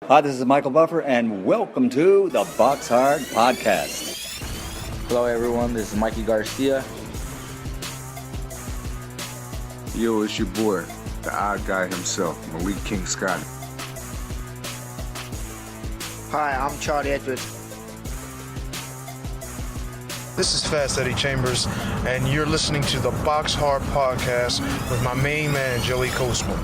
Hi, this is Michael Buffer, and welcome to the BoxHard Podcast. Hello, everyone. This is Mikey Garcia. Yo, it's your boy, the odd guy himself, Malik King Scotty. Hi, I'm Charlie Edwards. This is Fast Eddie Chambers, and you're listening to the BoxHard Podcast with my main man, Joey Coastman.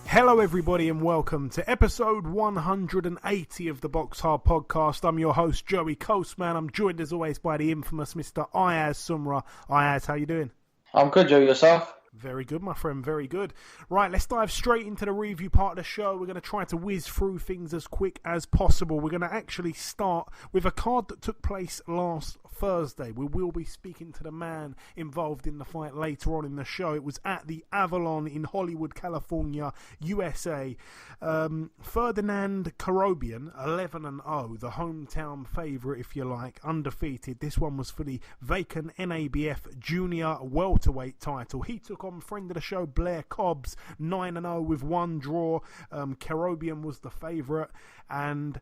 Hello everybody and welcome to episode 180 of the BoxHard Podcast. I'm your host Joey Coastman. I'm joined as always by the infamous Mr. Ayaz Sumra. Ayaz, how you doing? I'm good, Joey. Yourself? Very good, my friend, very good. Right, let's dive straight into the review part of the show. We're going to try to whiz through things as quick as possible. We're going to actually start with a card that took place last Thursday. We will be speaking to the man involved in the fight later on in the show. It was at the Avalon in Hollywood, California, USA. Ferdinand Kerobyan, 11-0, the hometown favourite, if you like, undefeated. This one was for the vacant NABF Junior Welterweight title. He took on friend of the show Blair Cobbs, 9-0 with one draw. Kerobyan was the favourite, and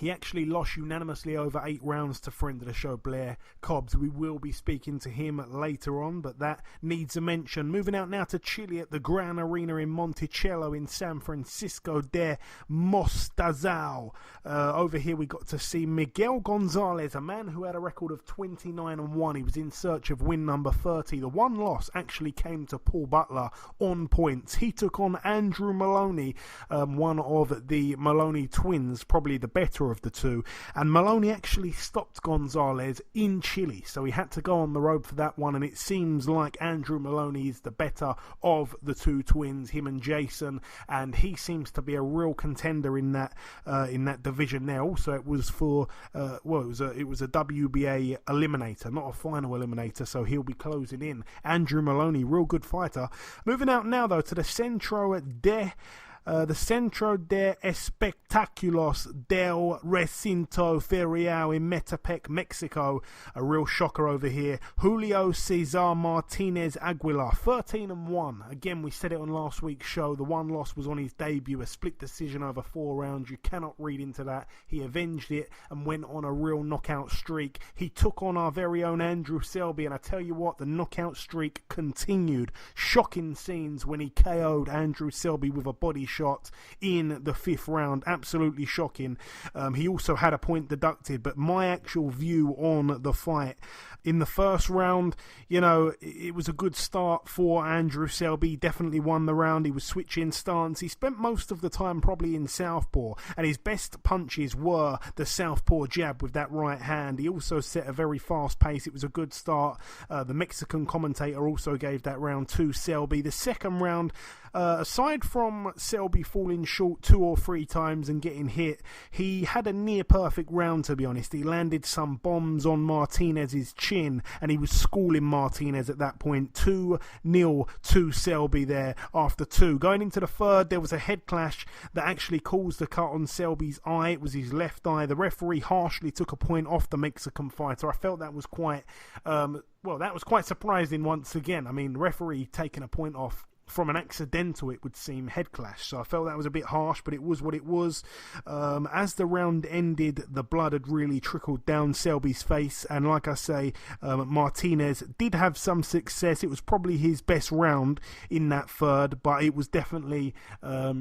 he actually lost unanimously over 8 rounds to friend of the show, Blair Cobbs. We will be speaking to him later on, but that needs a mention. Moving out now to Chile at the Gran Arena in Monticello in San Francisco de Mostazal. Over here we got to see Miguel Gonzalez, a man who had a record of 29-1. He was in search of win number 30. The one loss actually came to Paul Butler on points. He took on Andrew Maloney, one of the Maloney twins, probably the better of the two, and Maloney actually stopped Gonzalez in Chile, so he had to go on the road for that one, and it seems like Andrew Maloney is the better of the two twins, him and Jason, and he seems to be a real contender in that division there. Also, it was for it was a WBA eliminator, not a final eliminator, so he'll be closing in. Andrew Maloney, real good fighter. Moving out now though to the Centro de Espectáculos del Recinto Ferial in Metepec, Mexico. A real shocker over here. Julio Cesar Martinez Aguilar, 13-1. Again, we said it on last week's show. The one loss was on his debut, a split decision over 4 rounds. You cannot read into that. He avenged it and went on a real knockout streak. He took on our very own Andrew Selby, and I tell you what, the knockout streak continued. Shocking scenes when he KO'd Andrew Selby with a body shot in the 5th round. Absolutely shocking. He also had a point deducted, but my actual view on the fight, in the first round, you know, it was a good start for Andrew Selby. He definitely won the round. He was switching stance. He spent most of the time probably in southpaw, and his best punches were the southpaw jab with that right hand. He also set a very fast pace. It was a good start. The Mexican commentator also gave that round to Selby. The second round, aside from Selby falling short 2 or 3 times and getting hit, he had a near perfect round, to be honest. He landed some bombs on Martinez's chin, and he was schooling Martinez at that point. 2-0 to Selby there after 2. Going into the third, there was a head clash that actually caused the cut on Selby's eye. It was his left eye. The referee harshly took a point off the Mexican fighter. I felt that was quite surprising once again. I mean, the referee taking a point off from an accidental, it would seem, head clash. So I felt that was a bit harsh, but it was what it was. As the round ended, the blood had really trickled down Selby's face, and like I say, Martinez did have some success. It was probably his best round in that third, but it was definitely a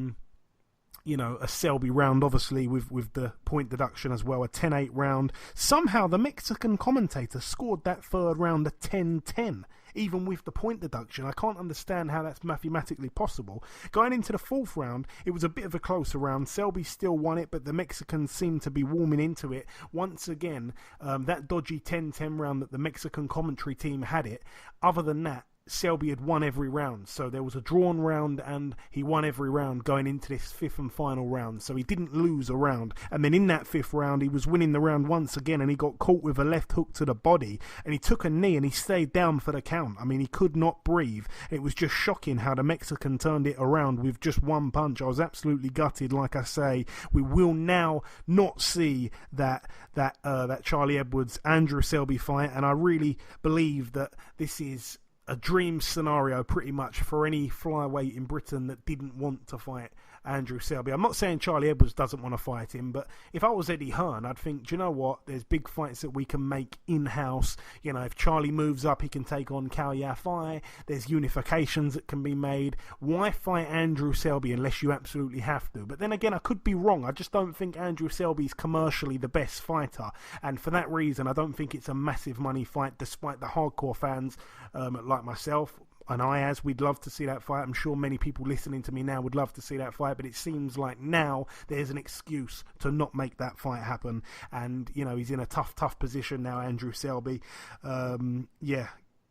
Selby round, obviously, with the point deduction as well, a 10-8 round. Somehow the Mexican commentator scored that third round a 10-10. Even with the point deduction. I can't understand how that's mathematically possible. Going into the 4th round, it was a bit of a closer round. Selby still won it, but the Mexicans seemed to be warming into it. Once again, that dodgy 10-10 round that the Mexican commentary team had it, other than that, Selby had won every round, so there was a drawn round and he won every round going into this 5th and final round, so he didn't lose a round. And then in that 5th round he was winning the round once again, and he got caught with a left hook to the body, and he took a knee and he stayed down for the count. I mean, he could not breathe. It was just shocking how the Mexican turned it around with just one punch. I was absolutely gutted. Like I say, we will now not see that Charlie Edwards Andrew Selby fight, and I really believe that this is a dream scenario pretty much for any flyweight in Britain that didn't want to fight Andrew Selby. I'm not saying Charlie Edwards doesn't want to fight him, but if I was Eddie Hearn, I'd think, do you know what? There's big fights that we can make in-house. You know, if Charlie moves up, he can take on Cao Yafai. There's unifications that can be made. Why fight Andrew Selby unless you absolutely have to? But then again, I could be wrong. I just don't think Andrew Selby's commercially the best fighter. And for that reason, I don't think it's a massive money fight, despite the hardcore fans like myself and Ayaz, we'd love to see that fight. I'm sure many people listening to me now would love to see that fight, but it seems like now there's an excuse to not make that fight happen. And, you know, he's in a tough position now, Andrew Selby.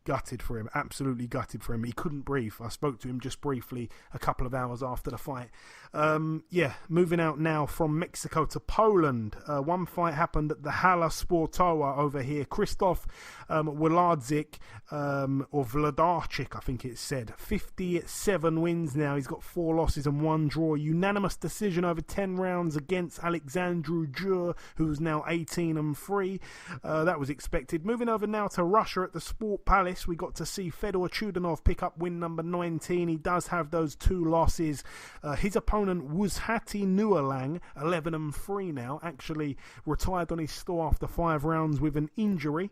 Gutted for him, absolutely gutted for him. He couldn't breathe. I spoke to him just briefly a couple of hours after the fight. Moving out now from Mexico to Poland. One fight happened at the Hala Sportowa over here. Krzysztof Włodarczyk, or Włodarczyk, I think it said. 57 wins now. He's got 4 losses and 1 draw. Unanimous decision over 10 rounds against Alexandru Jur, who's now 18-3. That was expected. Moving over now to Russia at the Sport Palace. We got to see Fedor Chudanov pick up win number 19. He does have those 2 losses. His opponent was Hati Nualang, 11-3 now. Actually retired on his store after 5 rounds with an injury.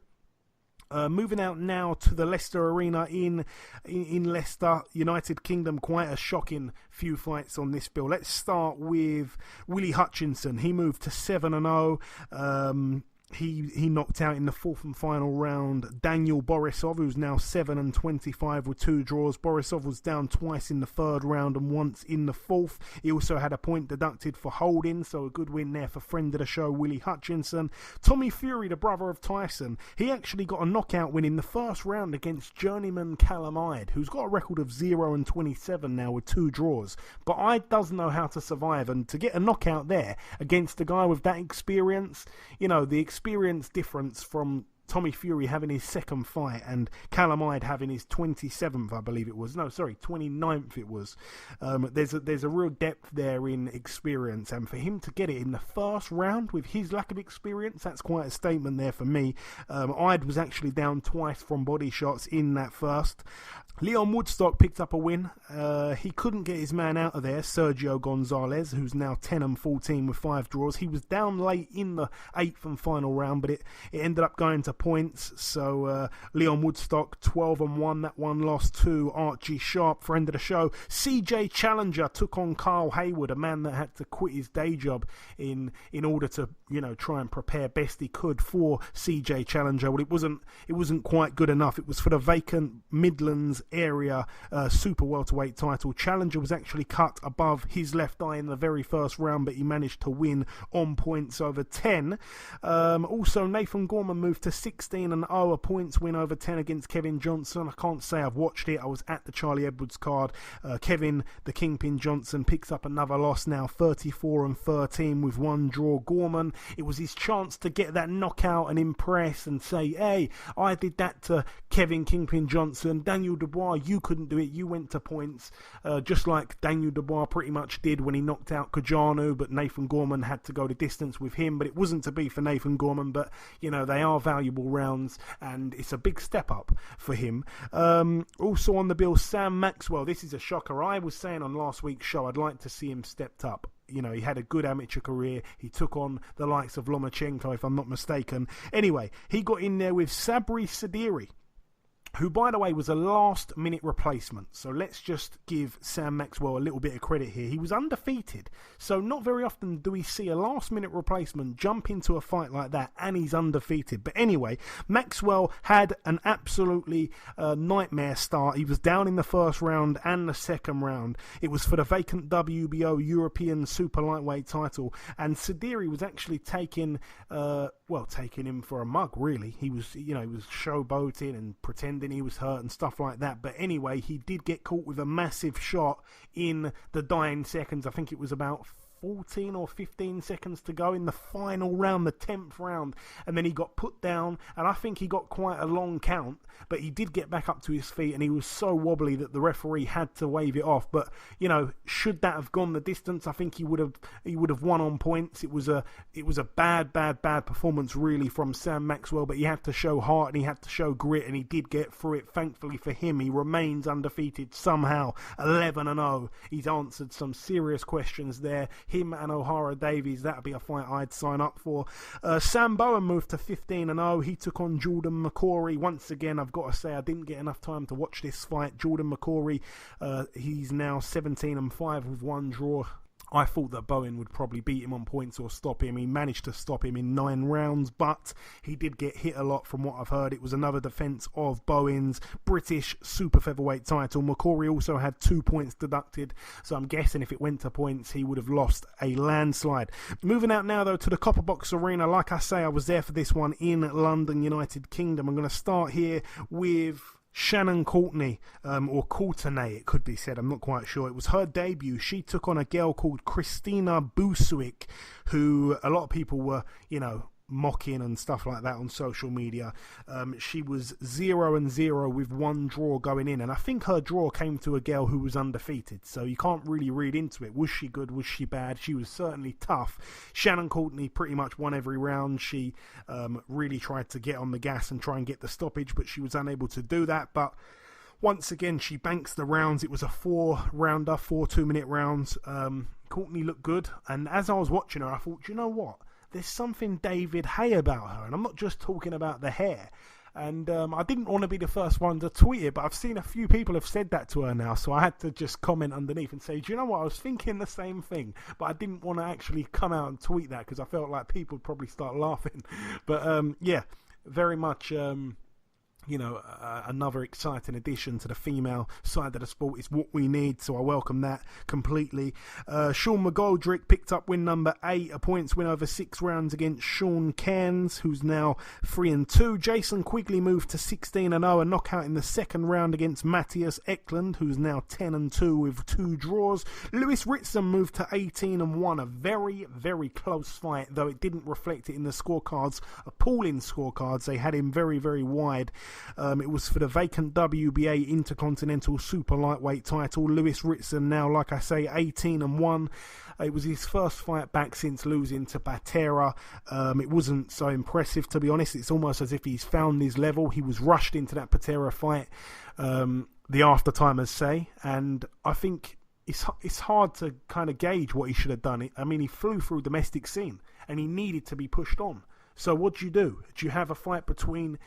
Moving out now to the Leicester Arena in Leicester, United Kingdom. Quite a shocking few fights on this bill. Let's start with Willie Hutchinson. He moved to 7-0. He knocked out in the 4th and final round Daniel Borisov, who's now 7-25 with 2 draws. Borisov was down twice in the 3rd round and once in the 4th. He also had a point deducted for holding, so a good win there for friend of the show, Willie Hutchinson. Tommy Fury, the brother of Tyson, he actually got a knockout win in the 1st round against journeyman Callum Hyde, who's got a record of 0-27 now with 2 draws. But Hyde does know how to survive, and to get a knockout there against a guy with that experience, you know, the experience difference from Tommy Fury having his 2nd fight and Callum Hyde having his 27th, I believe it was. No, sorry, 29th it was. There's a real depth there in experience, and for him to get it in the 1st round with his lack of experience, that's quite a statement there for me. Hyde was actually down twice from body shots in that 1st. Leon Woodstock picked up a win. He couldn't get his man out of there, Sergio Gonzalez, who's now 10-14 with 5 draws. He was down late in the 8th and final round, but it ended up going to points. So Leon Woodstock 12-1. That one lost to Archie Sharp, friend of the show. CJ Challenger took on Carl Hayward, a man that had to quit his day job in order to, you know, try and prepare best he could for CJ Challenger. Well, it wasn't quite good enough. It was for the vacant Midlands area super welterweight title. Challenger was actually cut above his left eye in the very 1st round, but he managed to win on points over 10. Also, Nathan Gorman moved to 16-0, a points win over 10 against Kevin Johnson. I can't say I've watched it. I was at the Charlie Edwards card. Kevin the Kingpin Johnson picks up another loss now, 34-13 with 1 draw. Gorman, it was his chance to get that knockout and impress and say, hey, I did that to Kevin Kingpin Johnson. Daniel Dubois, you couldn't do it. You went to points, just like Daniel Dubois pretty much did when he knocked out Kajanu, but Nathan Gorman had to go the distance with him. But it wasn't to be for Nathan Gorman, but, you know, they are valuable rounds, and it's a big step up for him. Also on the bill, Sam Maxwell. This is a shocker. I was saying on last week's show I'd like to see him stepped up. You know, he had a good amateur career. He took on the likes of Lomachenko, if I'm not mistaken. Anyway, he got in there with Sabri Sadiri, who, by the way, was a last-minute replacement. So let's just give Sam Maxwell a little bit of credit here. He was undefeated, so not very often do we see a last-minute replacement jump into a fight like that, and he's undefeated. But anyway, Maxwell had an absolutely nightmare start. He was down in the 1st round and the 2nd round. It was for the vacant WBO European Super Lightweight title, and Sadiri was actually taking him for a mug, really. He was showboating and pretending he was hurt and stuff like that. But anyway, he did get caught with a massive shot in the dying seconds. I think it was about 14 or 15 seconds to go in the final round, the 10th round, and then he got put down, and I think he got quite a long count, but he did get back up to his feet, and he was so wobbly that the referee had to wave it off. But should that have gone the distance, I think he would have won on points. It was a bad performance really from Sam Maxwell, but he had to show heart and he had to show grit, and he did get through it. Thankfully for him, he remains undefeated somehow, 11-0. He's answered some serious questions there. Him and O'Hara Davies, that'd be a fight I'd sign up for. Sam Bowen moved to 15-0. He took on Jordan McCorry. Once again, I've got to say I didn't get enough time to watch this fight. Jordan McCorry, he's now 17-5 with one draw. I thought that Bowen would probably beat him on points or stop him. He managed to stop him in 9 rounds, but he did get hit a lot from what I've heard. It was another defence of Bowen's British super featherweight title. McCorry also had 2 points deducted, so I'm guessing if it went to points, he would have lost a landslide. Moving out now, though, to the Copper Box Arena. Like I say, I was there for this one in London, United Kingdom. I'm going to start here with Shannon Courtenay, or Courtenay it could be said, I'm not quite sure. It was her debut. She took on a girl called Christina Busuik, who a lot of people were, mocking and stuff like that on social media. She was 0-0 with one draw going in, and I think her draw came to a girl who was undefeated, so you can't really read into it. Was she good? Was she bad? She was certainly tough. Shannon Courtenay pretty much won every round. She really tried to get on the gas and try and get the stoppage, but she was unable to do that. But once again, she banks the rounds. It was a 4-rounder, 4 2-minute rounds. Courtenay looked good, and as I was watching her, I thought, you know what? There's something David Hay about her, and I'm not just talking about the hair. And I didn't want to be the first one to tweet it, but I've seen a few people have said that to her now, so I had to just comment underneath and say, do you know what, I was thinking the same thing, but I didn't want to actually come out and tweet that because I felt like people would probably start laughing. But yeah, very much another exciting addition to the female side of the sport. Is what we need, so I welcome that completely. Sean McGoldrick picked up win number 8, a points win over 6 rounds against Sean Cairns, who's now 3-2. Jason Quigley moved to 16-0, a knockout in the second round against Matthias Eklund, who's now 10-2 with 2 draws. Lewis Ritson moved to 18-1, a very, very close fight, though it didn't reflect it in the scorecards, appalling scorecards. They had him very, very wide. It was for the vacant WBA Intercontinental Super Lightweight title. Lewis Ritson now, like I say, 18-1. It was his first fight back since losing to Patera. It wasn't so impressive, to be honest. It's almost as if he's found his level. He was rushed into that Patera fight, the after-timers say, and I think it's hard to kind of gauge what he should have done. I mean, he flew through domestic scene, and he needed to be pushed on. So what do? Do you have a fight between,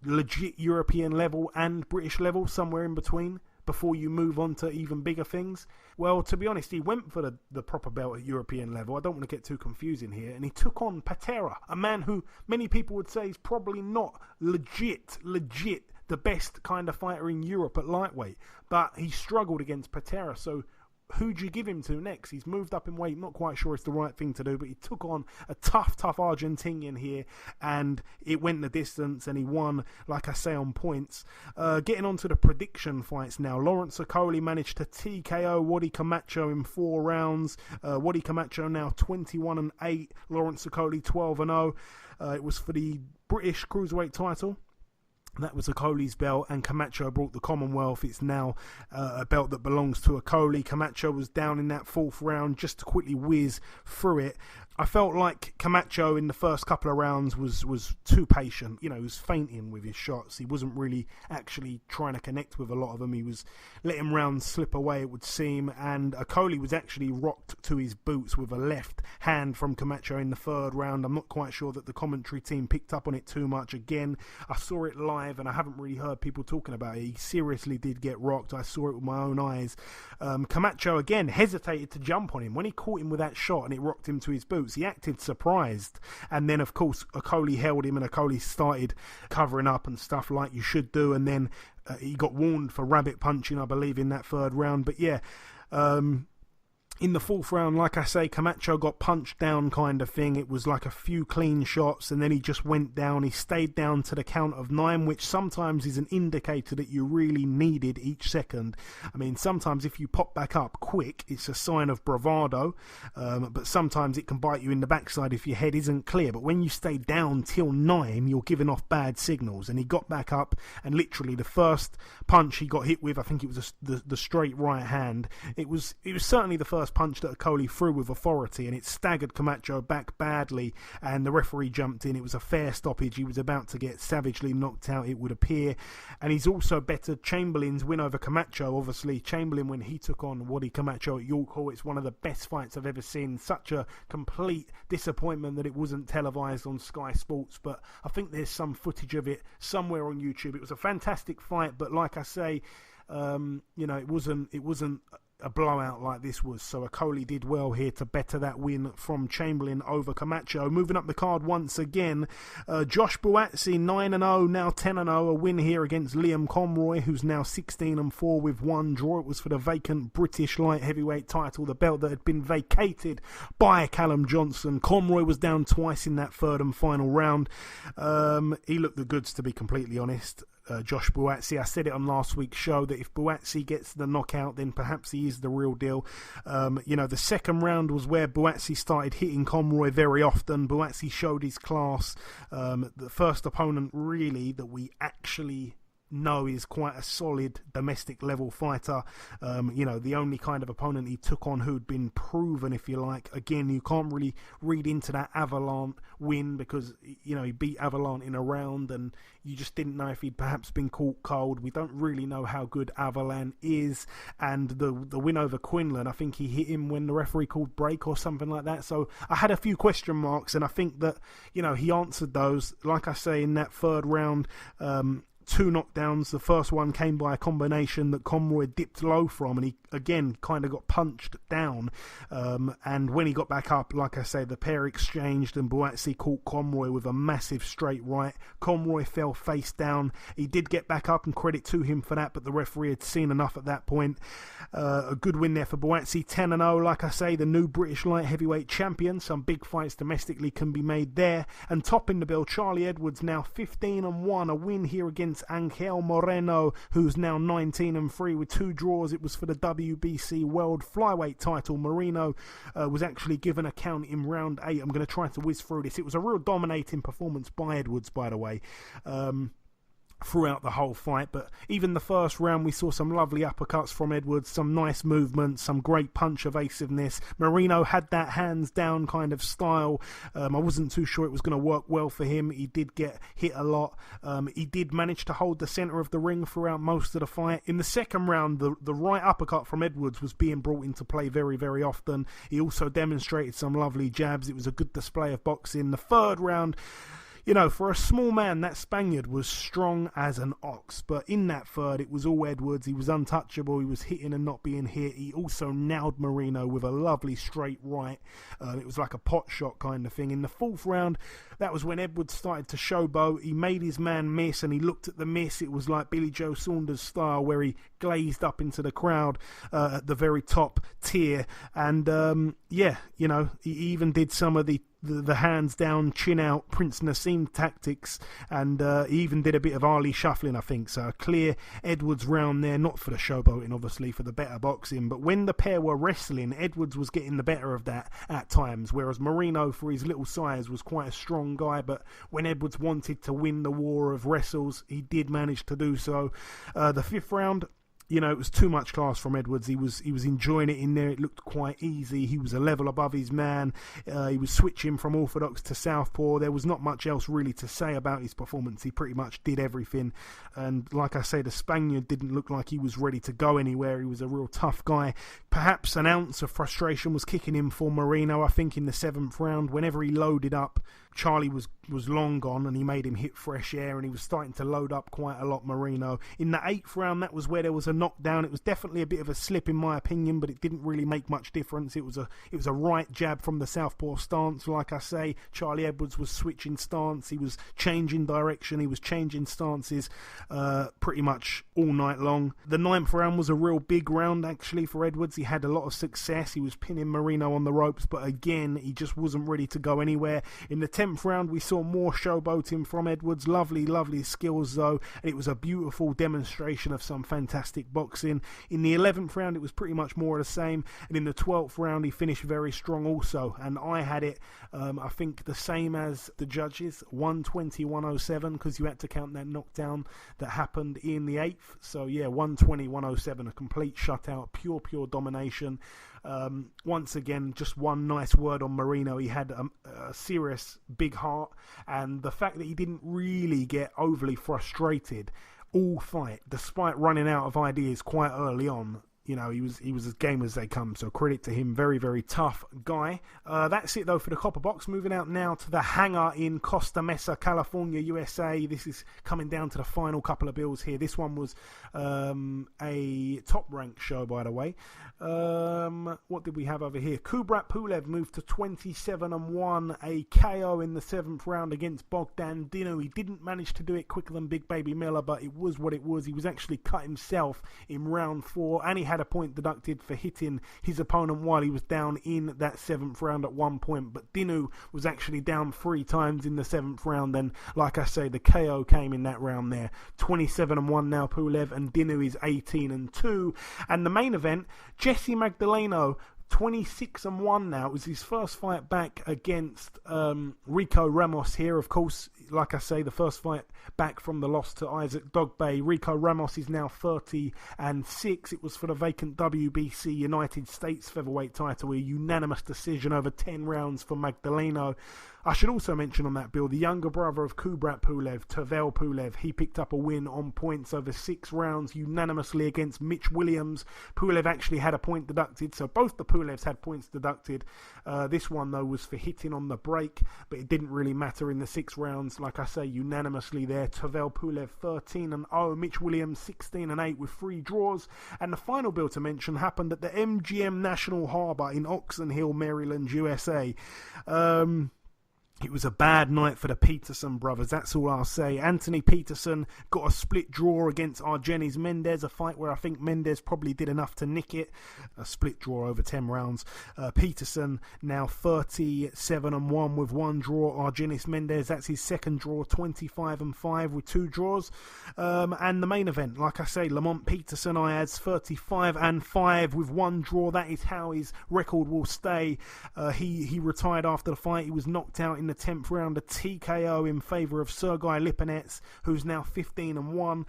legit European level and British level, somewhere in between, before you move on to even bigger things? Well, to be honest, he went for the proper belt at European level. I don't want to get too confusing here. And he took on Patera, a man who many people would say is probably not legit the best kind of fighter in Europe at lightweight. But he struggled against Patera, so who'd you give him to next? He's moved up in weight, not quite sure it's the right thing to do, but he took on a tough Argentinian here, and it went the distance, and he won, like I say, on points. Getting on to the prediction fights now. Lawrence Okoli managed to TKO Wadi Camacho in 4 rounds. Wadi Camacho now 21-8, Lawrence Okoli 12-0. It was for the British Cruiserweight title. That was Okoli's belt, and Camacho brought the Commonwealth. It's now a belt that belongs to Okoli. Camacho was down in that 4th round just to quickly whiz through it. I felt like Camacho in the first couple of rounds was too patient. He was fainting with his shots. He wasn't really actually trying to connect with a lot of them. He was letting rounds slip away, it would seem. And Okoli was actually rocked to his boots with a left hand from Camacho in the 3rd round. I'm not quite sure that the commentary team picked up on it too much. Again, I saw it live and I haven't really heard people talking about it. He seriously did get rocked. I saw it with my own eyes. Camacho, again, hesitated to jump on him. When he caught him with that shot and it rocked him to his boots, he acted surprised, and then of course Okoli held him and Okoli started covering up and stuff like you should do, and then he got warned for rabbit punching, I believe, in that 3rd round. But yeah, In the fourth round, like I say, Camacho got punched down kind of thing. It was like a few clean shots and then he just went down. He stayed down to the count of 9, which sometimes is an indicator that you really needed each second. I mean, sometimes if you pop back up quick, it's a sign of bravado, but sometimes it can bite you in the backside if your head isn't clear. But when you stay down till 9, you're giving off bad signals. And he got back up, and literally the first punch he got hit with, I think it was the straight right hand. It was certainly the first punch that Okolie threw with authority, and it staggered Camacho back badly, and the referee jumped in. It was a fair stoppage. He was about to get savagely knocked out, it would appear. And he's also bettered Chamberlain's win over Camacho. Obviously, Chamberlain, when he took on Waddy Camacho at York Hall, it's one of the best fights I've ever seen. Such a complete disappointment that it wasn't televised on Sky Sports, but I think there's some footage of it somewhere on YouTube. It was a fantastic fight, but like I say, it wasn't a blowout like this was. So Okolie did well here to better that win from Chamberlain over Camacho. Moving up the card once again, Josh Buatsi 9-0, now 10-0, a win here against Liam Conroy, who's now 16-4 with 1 draw. It was for the vacant British light heavyweight title, the belt that had been vacated by Callum Johnson. Conroy was down twice in that third and final round. He looked the goods, to be completely honest. Josh Buatsi, I said it on last week's show that if Buatsi gets the knockout, then perhaps he is the real deal. The second round was where Buatsi started hitting Conroy very often. Buatsi showed his class. The first opponent really that we actually know is quite a solid domestic level fighter. The only kind of opponent he took on who'd been proven, if you like. Again, you can't really read into that Avalant win because he beat Avalant in a round and you just didn't know if he'd perhaps been caught cold. We don't really know how good Avalant is. And the win over Quinlan, I think he hit him when the referee called break or something like that. So I had a few question marks, and I think that he answered those. Like I say, in that third round, 2 knockdowns. The first one came by a combination that Conroy dipped low from, and he again kind of got punched down. And when he got back up, like I say, the pair exchanged, and Buatsi caught Conroy with a massive straight right. Conroy fell face down. He did get back up, and credit to him for that, but the referee had seen enough at that point. A good win there for Buatsi, 10-0. Like I say, the new British light heavyweight champion. Some big fights domestically can be made there. And topping the bill, Charlie Edwards, now 15-1, a win here against Angel Moreno, who's now 19-3 with 2 draws. It was for the WBC World Flyweight title. Moreno was actually given a count in round 8. I'm going to try to whiz through this. It was a real dominating performance by Edwards, by the way. Throughout the whole fight, but even the first round we saw some lovely uppercuts from Edwards, some nice movement, some great punch evasiveness. Moreno had that hands down kind of style. I wasn't too sure it was going to work well for him. He did get hit a lot. He did manage to hold the centre of the ring throughout most of the fight. In the second round, the right uppercut from Edwards was being brought into play very, very often. He also demonstrated some lovely jabs. It was a good display of boxing. The third round, for a small man, that Spaniard was strong as an ox. But in that third, it was all Edwards. He was untouchable. He was hitting and not being hit. He also nailed Moreno with a lovely straight right. It was like a pot shot kind of thing. In the fourth round, that was when Edwards started to showboat. He made his man miss, and he looked at the miss. It was like Billy Joe Saunders style, where he glazed up into the crowd at the very top tier. And, he even did some of the hands down, chin out, Prince Nassim tactics, and he even did a bit of Ali shuffling, I think. So a clear Edwards round there, not for the showboating, obviously, for the better boxing. But when the pair were wrestling, Edwards was getting the better of that at times, whereas Moreno, for his little size, was quite a strong guy. But when Edwards wanted to win the war of wrestles, he did manage to do so. The fifth round, it was too much class from Edwards. He was enjoying it in there. It looked quite easy. He was a level above his man. He was switching from orthodox to southpaw. There was not much else really to say about his performance. He pretty much did everything. And like I say, the Spaniard didn't look like he was ready to go anywhere. He was a real tough guy. Perhaps an ounce of frustration was kicking in for Moreno, I think, in the seventh round. Whenever he loaded up, Charlie was long gone, and he made him hit fresh air, and he was starting to load up quite a lot, Moreno. In the eighth round, that was where there was a knockdown. It was definitely a bit of a slip in my opinion, but it didn't really make much difference. It was a right jab from the southpaw stance. Like I say, Charlie Edwards was switching stance. He was changing direction. He was changing stances pretty much all night long. The ninth round was a real big round, actually, for Edwards. He he had a lot of success. He was pinning Marino on the ropes, but again, he just wasn't ready to go anywhere. In the 10th round, we saw more showboating from Edwards. Lovely, lovely skills, though, and it was a beautiful demonstration of some fantastic boxing. In the 11th round, it was pretty much more of the same, and in the 12th round, he finished very strong also, and I had it, I think, the same as the judges, 120-107, because you had to count that knockdown that happened in the 8th. So yeah, 120-107, a complete shutout, pure domination. Once again, just one nice word on Marino. He had a serious big heart, and the fact that he didn't really get overly frustrated all fight, despite running out of ideas quite early on. You know, he was as game as they come, so credit to him. Very, very tough guy. That's it, though, for the Copper Box. Moving out now to the hangar in Costa Mesa, California, USA. This is coming down to the final couple of bills here. This one was a top-ranked show, by the way. What did we have over here? Kubrat Pulev moved to 27-1, a KO in the 7th round against Bogdan Dinu. He didn't manage to do it quicker than Big Baby Miller, but it was what it was. He was actually cut himself in round 4, and he had a point deducted for hitting his opponent while he was down in that 7th round at one point. But Dinu was actually down 3 times in the 7th round, and like I say, the KO came in that round there. 27-1 now, Pulev, and Dinu is 18-2. And the main event, Jesse Magdaleno, 26-1 now. It was his first fight back against Rico Ramos here. Of course, like I say, the first fight back from the loss to Isaac Dogbe. Rico Ramos is now 30-6. It was for the vacant WBC United States featherweight title, a unanimous decision over 10 rounds for Magdaleno. I should also mention on that bill, the younger brother of Kubrat Pulev, Tervel Pulev, he picked up a win on points over 6 rounds unanimously against Mitch Williams. Pulev actually had a point deducted, so both the Pulevs had points deducted. This one, though, was for hitting on the break, but it didn't really matter in the 6 rounds. Like I say, unanimously there. Tervel Pulev 13-0, Mitch Williams 16-8 with 3 draws. And the final bill to mention happened at the MGM National Harbor in Oxon Hill, Maryland, USA. It was a bad night for the Peterson brothers, that's all I'll say. Anthony Peterson got a split draw against Argenis Mendez, a fight where I think Mendez probably did enough to nick it. A split draw over 10 rounds. Peterson now 37-1 with 1 draw. Argenis Mendez, that's his second draw, 25-5 with 2 draws. And the main event, like I say, Lamont Peterson, Ayaz, 35-5 with 1 draw. That is how his record will stay. He retired after the fight. He was knocked out in the 10th round, a TKO in favour of Sergei Lipinets, who's now 15-1.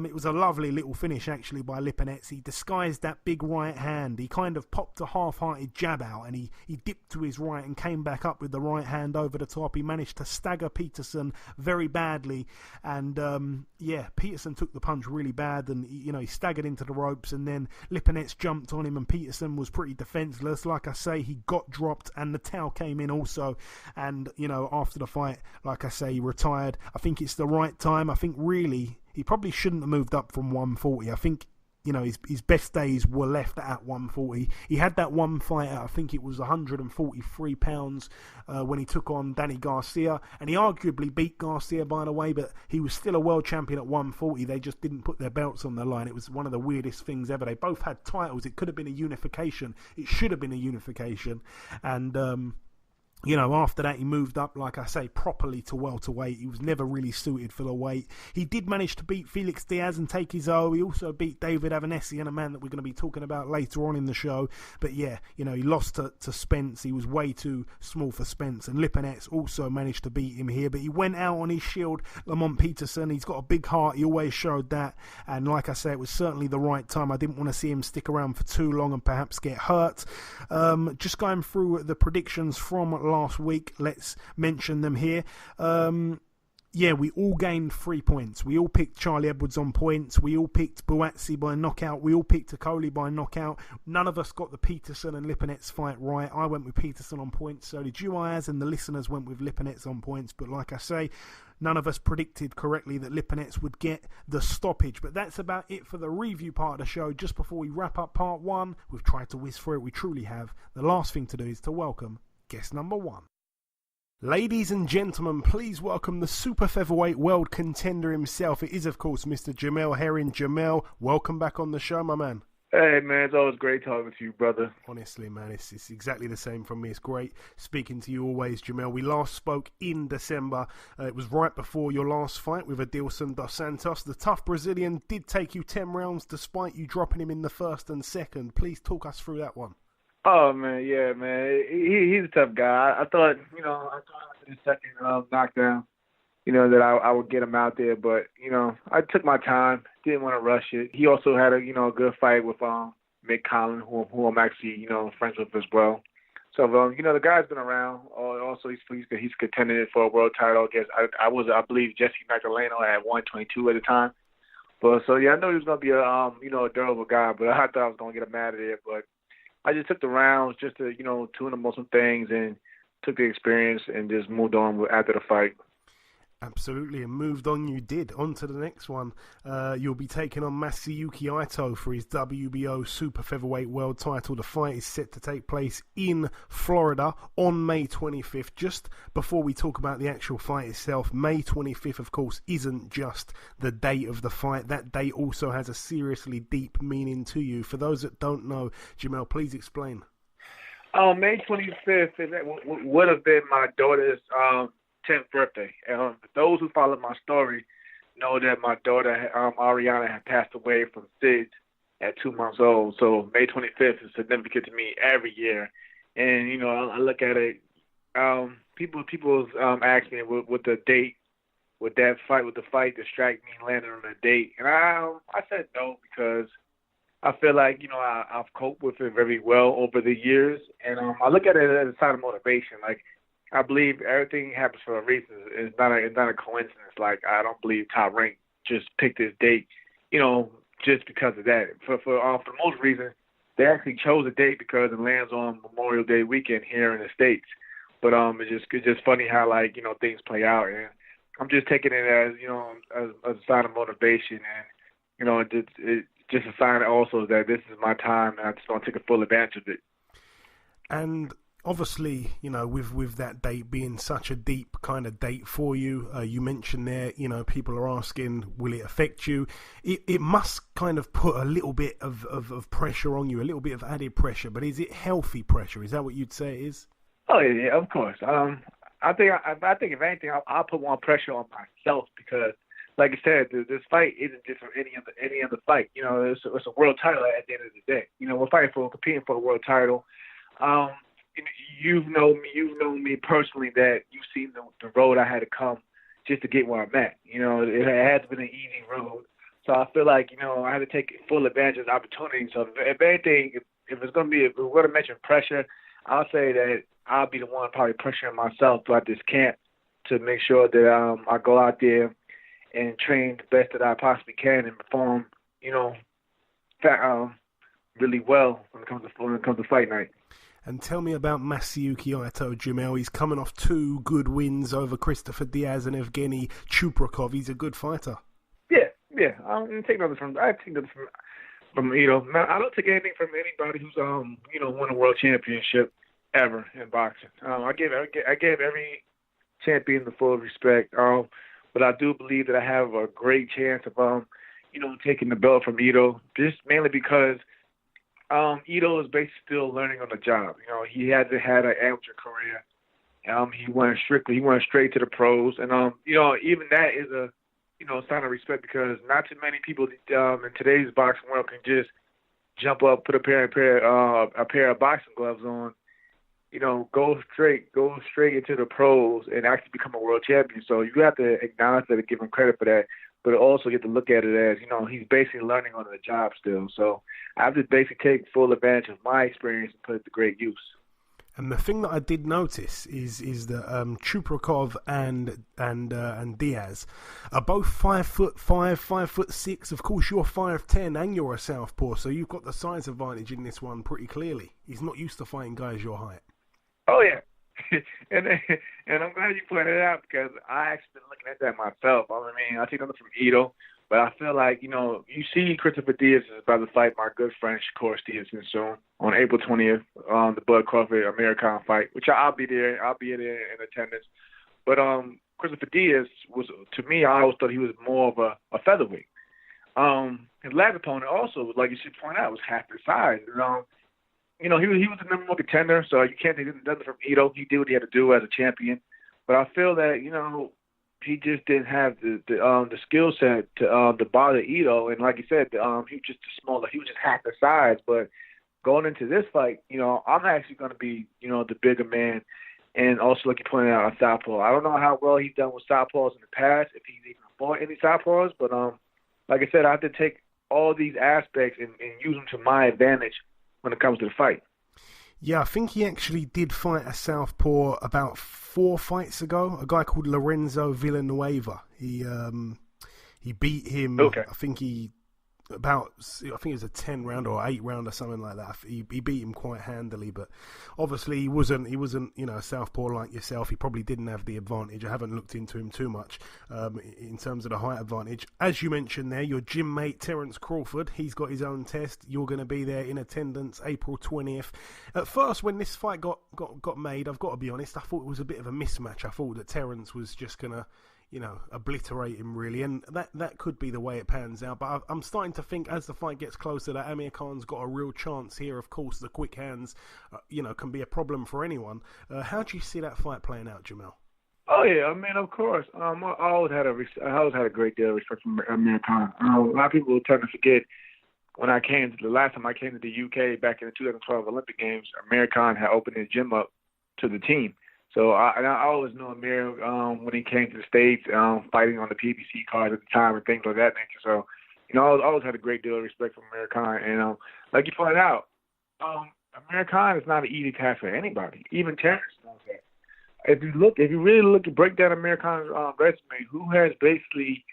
It was a lovely little finish actually by Lipinets. He disguised that big right hand. He kind of popped a half-hearted jab out, and he dipped to his right and came back up with the right hand over the top. He managed to stagger Peterson very badly, and Peterson took the punch really bad, and he staggered into the ropes, and then Lipinets jumped on him, and Peterson was pretty defenceless. Like I say, he got dropped, and the towel came in also, and after the fight, like I say, he retired. I think it's the right time. I think really he probably shouldn't have moved up from 140. I think his best days were left at 140. He had that one fight at, I think it was 143 pounds when he took on Danny Garcia, and he arguably beat Garcia, by the way, but he was still a world champion at 140. They just didn't put their belts on the line. It was one of the weirdest things ever. They both had titles. It could have been a unification. It should have been a unification, and after that, he moved up, like I say, properly to welterweight. He was never really suited for the weight. He did manage to beat Felix Diaz and take his O. He also beat David Avanesian, a man that we're going to be talking about later on in the show. But yeah, he lost to Spence. He was way too small for Spence. And Lipinets also managed to beat him here. But he went out on his shield, Lamont Peterson. He's got a big heart. He always showed that. And like I say, it was certainly the right time. I didn't want to see him stick around for too long and perhaps get hurt. Just going through the predictions from last week, let's mention them here. We all gained 3 points. We all picked Charlie Edwards on points. We all picked Buatsi by knockout. We all picked Okoli by knockout. None of us got the Peterson and Lipinets fight right. I went with Peterson on points. So did you, Ayaz, and the listeners went with Lipinets on points. But like I say, none of us predicted correctly that Lipinets would get the stoppage. But that's about it for the review part of the show. Just before we wrap up part 1, we've tried to whiz through it. We truly have. The last thing to do is to welcome guest number 1. Ladies and gentlemen, please welcome the super featherweight world contender himself. It is, of course, Mr. Jamel Herring. Jamel, welcome back on the show, my man. Hey, man, it's always great talking to you, brother. Honestly, man, it's exactly the same from me. It's great speaking to you always, Jamel. We last spoke in December. It was right before your last fight with Adilson dos Santos. The tough Brazilian did take you 10 rounds despite you dropping him in the first and second. Please talk us through that one. Oh, man, yeah, man. He's a tough guy. I thought after the second knockdown, that I would get him out there. But, I took my time, didn't want to rush it. He also had a good fight with Mick Collin, who I'm actually, friends with as well. So, the guy's been around. Also, he's contending for a world title against, I believe, Jesse Magdaleno at 122 at the time. But, so, yeah, I know he was going to be a durable guy, but I thought I was going to get him out of there. But I just took the rounds just to, tune them on some things and took the experience and just moved on after the fight. Absolutely, and moved on you did. On to the next one. You'll be taking on Masayuki Ito for his WBO Super-Featherweight world title. The fight is set to take place in Florida on May 25th. Just before we talk about the actual fight itself, May 25th, of course, isn't just the date of the fight. That date also has a seriously deep meaning to you. For those that don't know, Jamel, please explain. May 25th would have been my daughter's 10th birthday. Those who follow my story know that my daughter, Ariana, had passed away from SIDS at 2 months old. So May 25th is significant to me every year. And, I look at it, people ask me with the date, with the fight distract me landing on the date. And I said no because I feel like, I've coped with it very well over the years. And I look at it as a sign of motivation. Like, I believe everything happens for a reason. It's not a coincidence. Like, I don't believe Top Rank just picked this date, just because of that. For the most reason, they actually chose a date because it lands on Memorial Day weekend here in the States. But it's just funny how things play out, and I'm just taking it as as a sign of motivation, and it's just a sign also that this is my time, and I just want to take a full advantage of it. And obviously, with that date being such a deep kind of date for you, you mentioned there, people are asking, will it affect you? It must kind of put a little bit of pressure on you, a little bit of added pressure, but is it healthy pressure? Is that what you'd say it is? Oh, yeah, of course. I think if anything, I'll put more pressure on myself because, like I said, this fight isn't just for any other fight. It's a world title at the end of the day. We're competing for a world title. You've known me personally that you've seen the road I had to come just to get where I'm at. It hasn't been an easy road. So I feel like, I had to take full advantage of the opportunity. So if anything, if we're going to mention pressure, I'll say that I'll be the one probably pressuring myself throughout this camp to make sure that I go out there and train the best that I possibly can and perform, really well when it comes to fight night. And tell me about Masayuki Ito, Jamel. He's coming off 2 good wins over Christopher Diaz and Evgeny Chuprikov. He's a good fighter. Yeah. I take nothing from Ito. Man, I don't take anything from anybody who's won a world championship ever in boxing. I gave every champion the full respect. But I do believe that I have a great chance of taking the belt from Ito, just mainly because Ito is basically still learning on the job. He hasn't had an amateur career. He went straight to the pros, and even that is a sign of respect because not too many people in today's boxing world can just jump up, put a pair of boxing gloves on, go straight into the pros and actually become a world champion. So you have to acknowledge that and give him credit for that. But also get to look at it as, he's basically learning on the job still. So I have to basically take full advantage of my experience and put it to great use. And the thing that I did notice is that Chuprikov and Diaz are both 5'5", 5'6". Of course, you're 5'10", and you're a southpaw, so you've got the size advantage in this one pretty clearly. He's not used to fighting guys your height. Oh yeah. And I'm glad you pointed it out because I actually been looking at that myself. I take nothing from Ito, but I feel like, you see Christopher Diaz is about to fight my good friend Shakur Stevenson soon on April 20th on the Bud Crawford American fight, which I'll be there. I'll be there in attendance. But Christopher Diaz was, to me, I always thought he was more of a featherweight. his last opponent also, like you should point out, was half his size. He was the number one contender, so you can't take nothing from Ito. He did what he had to do as a champion. But I feel that, he just didn't have the skill set to bother Ito. And like you said, he was just smaller. He was just half the size. But going into this fight, I'm actually going to be, the bigger man. And also, like you pointed out, a southpaw. I don't know how well he's done with southpaws in the past, if he's even fought any southpaws. But like I said, I have to take all these aspects and use them to my advantage when it comes to the fight. Yeah, I think he actually did fight a southpaw about 4 fights ago. A guy called Lorenzo Villanueva. He beat him. Okay. I think it was a 10 round or 8 round or something like that. He beat him quite handily, but obviously he wasn't a southpaw like yourself. He probably didn't have the advantage. I haven't looked into him too much in terms of the height advantage. As you mentioned there, your gym mate Terence Crawford, he's got his own test. You're going to be there in attendance April 20th. At first, when this fight got made, I've got to be honest, I thought it was a bit of a mismatch. I thought that Terence was just going to obliterate him really, and that could be the way it pans out. But I'm starting to think as the fight gets closer that Amir Khan's got a real chance here. Of course, the quick hands, can be a problem for anyone. How do you see that fight playing out, Jamel? Oh yeah, I mean, of course. I always had a great deal of respect for Amir Khan. A lot of people tend to forget when the last time I came to the UK back in the 2012 Olympic Games, Amir Khan had opened his gym up to the team. So I always knew Amir when he came to the States, fighting on the PBC cards at the time and things like that nature. So, I always had a great deal of respect for Amir Khan. And like you pointed out, Amir Khan is not an easy task for anybody. Even Terrence knows that. If you really break down Amir Khan's resume, who has basically,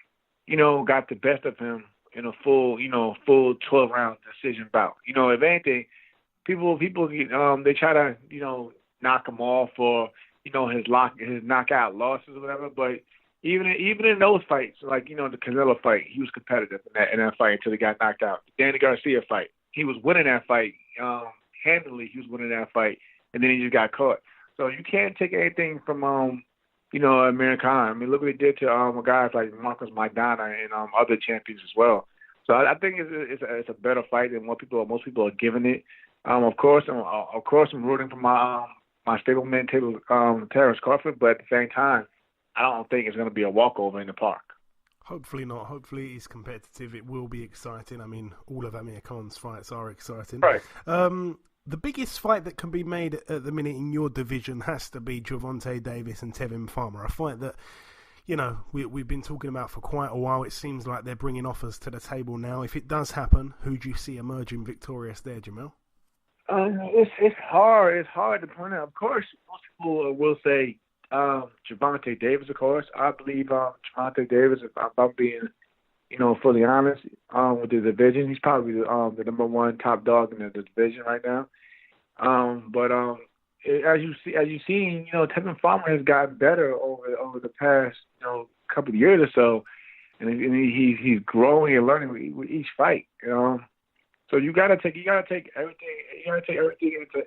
got the best of him in a full 12-round decision bout? If anything, people they try to, knock him off for his knockout losses or whatever, but even in those fights, like the Canelo fight, he was competitive in that fight until he got knocked out. The Danny Garcia fight, he was winning that fight handily. He was winning that fight, and then he just got caught. So you can't take anything from Amir Khan. I mean, look what he did to guys like Marcos Maidana and other champions as well. So I think it's a better fight than most people are giving it. Of course, I'm rooting for my stablemate Terence Crawford, but at the same time, I don't think it's going to be a walkover in the park. Hopefully not. Hopefully it's competitive. It will be exciting. I mean, all of Amir Khan's fights are exciting. Right. The biggest fight that can be made at the minute in your division has to be Gervonta Davis and Tevin Farmer, a fight that, we've been talking about for quite a while. It seems like they're bringing offers to the table now. If it does happen, who do you see emerging victorious there, Jamel? It's hard. It's hard to point out. Of course, most people will say Gervonta Davis. Of course, I believe Gervonta Davis. If I'm being, fully honest, with the division, he's probably the number one top dog in the division right now. But as you see, Tevin Farmer has gotten better over the past couple of years or so, and he's growing and learning with each fight. So you gotta take everything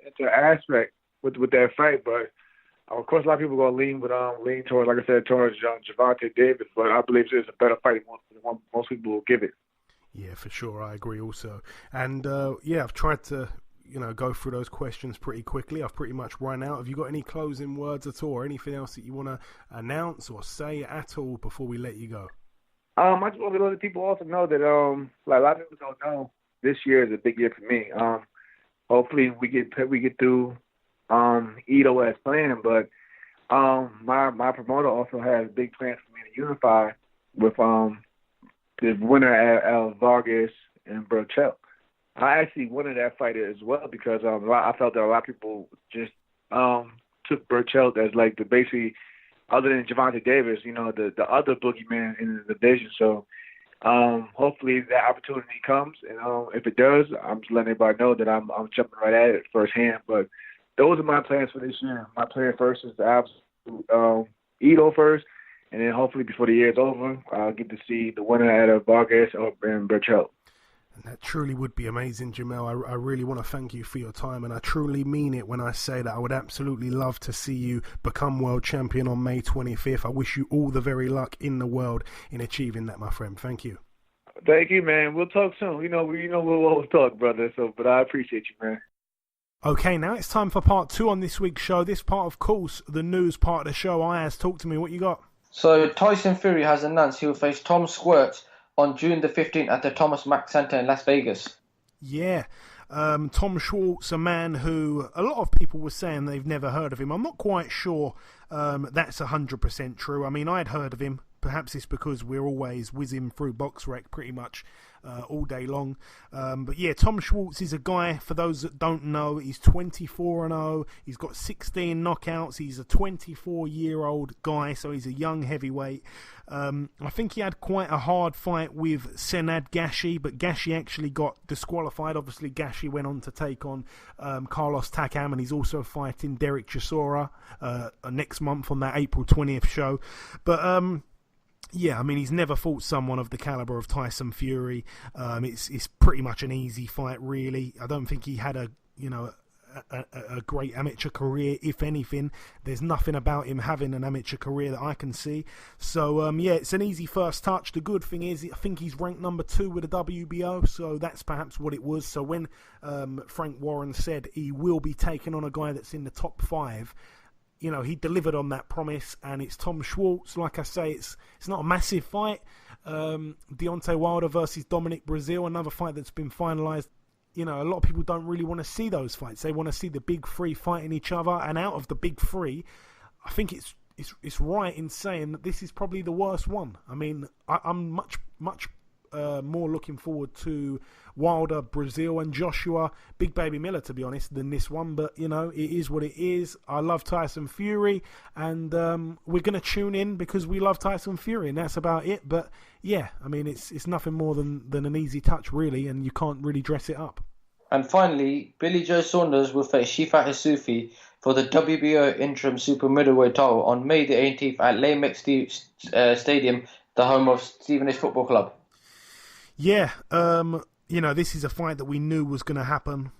into aspect with that fight. But of course, a lot of people are gonna lean towards, like I said, towards Gervonta Davis. But I believe it's a better fight than most people will give it. Yeah, for sure, I agree also. And I've tried to go through those questions pretty quickly. I've pretty much run out. Have you got any closing words at all, or anything else that you want to announce or say at all before we let you go? I just want to let people also know that like a lot of people don't know, this year is a big year for me. Hopefully we get through Ito as planned, but my promoter also has big plans for me to unify with the winner at Vargas and Burchell. I actually wanted that fight as well because I felt that a lot of people just took Burchell as like the basically, other than Gervonta Davis, the other boogeyman in the division. So hopefully that opportunity comes, and if it does, I'm just letting everybody know that I'm jumping right at it firsthand. But those are my plans for this year. My plan first is to absolute Ito first, and then hopefully before the year is over, I'll get to see the winner at Vargas and Burchell. And that truly would be amazing, Jamel. I really want to thank you for your time, and I truly mean it when I say that I would absolutely love to see you become world champion on May 25th. I wish you all the very luck in the world in achieving that, my friend. Thank you. Thank you, man. We'll talk soon. We'll always talk, brother. But I appreciate you, man. Okay, now it's time for part 2 on this week's show. This part, of course, the news part of the show. Ayaz, talk to me. What you got? So Tyson Fury has announced he will face Tom Squirts on June the 15th at the Thomas Mack Center in Las Vegas. Yeah. Tom Schwartz, a man who a lot of people were saying they've never heard of him. I'm not quite sure that's 100% true. I mean, I'd heard of him. Perhaps it's because we're always whizzing through BoxRec pretty much all day long. But yeah, Tom Schwartz is a guy, for those that don't know, he's 24-0. He's got 16 knockouts. He's a 24-year-old guy, so he's a young heavyweight. I think he had quite a hard fight with Senad Gashi, but Gashi actually got disqualified. Obviously, Gashi went on to take on Carlos Takam, and he's also fighting Derek Chisora next month on that April 20th show. But yeah, I mean, he's never fought someone of the caliber of Tyson Fury. It's pretty much an easy fight, really. I don't think he had a great amateur career. If anything, there's nothing about him having an amateur career that I can see. So yeah, it's an easy first touch. The good thing is, I think he's ranked number 2 with the WBO, so that's perhaps what it was. So when Frank Warren said he will be taking on a guy that's in the top 5, he delivered on that promise, and it's Tom Schwartz. Like I say, it's not a massive fight. Deontay Wilder versus Dominic Breazeale, another fight that's been finalised. A lot of people don't really want to see those fights. They want to see the big three fighting each other, and out of the big three, I think it's right in saying that this is probably the worst one. I mean, I'm much more looking forward to Wilder, Breazeale, and Joshua, Big Baby Miller, to be honest, than this one. But it is what it is. I love Tyson Fury, and we're going to tune in because we love Tyson Fury, and that's about it. But yeah, I mean, it's nothing more than an easy touch, really, and you can't really dress it up. And finally, Billy Joe Saunders will face Shifa Isufi for the WBO Interim Super Middleweight title on May the 18th at Lamex Stadium, the home of Stevenage Football Club. Yeah, this is a fight that we knew was going to happen.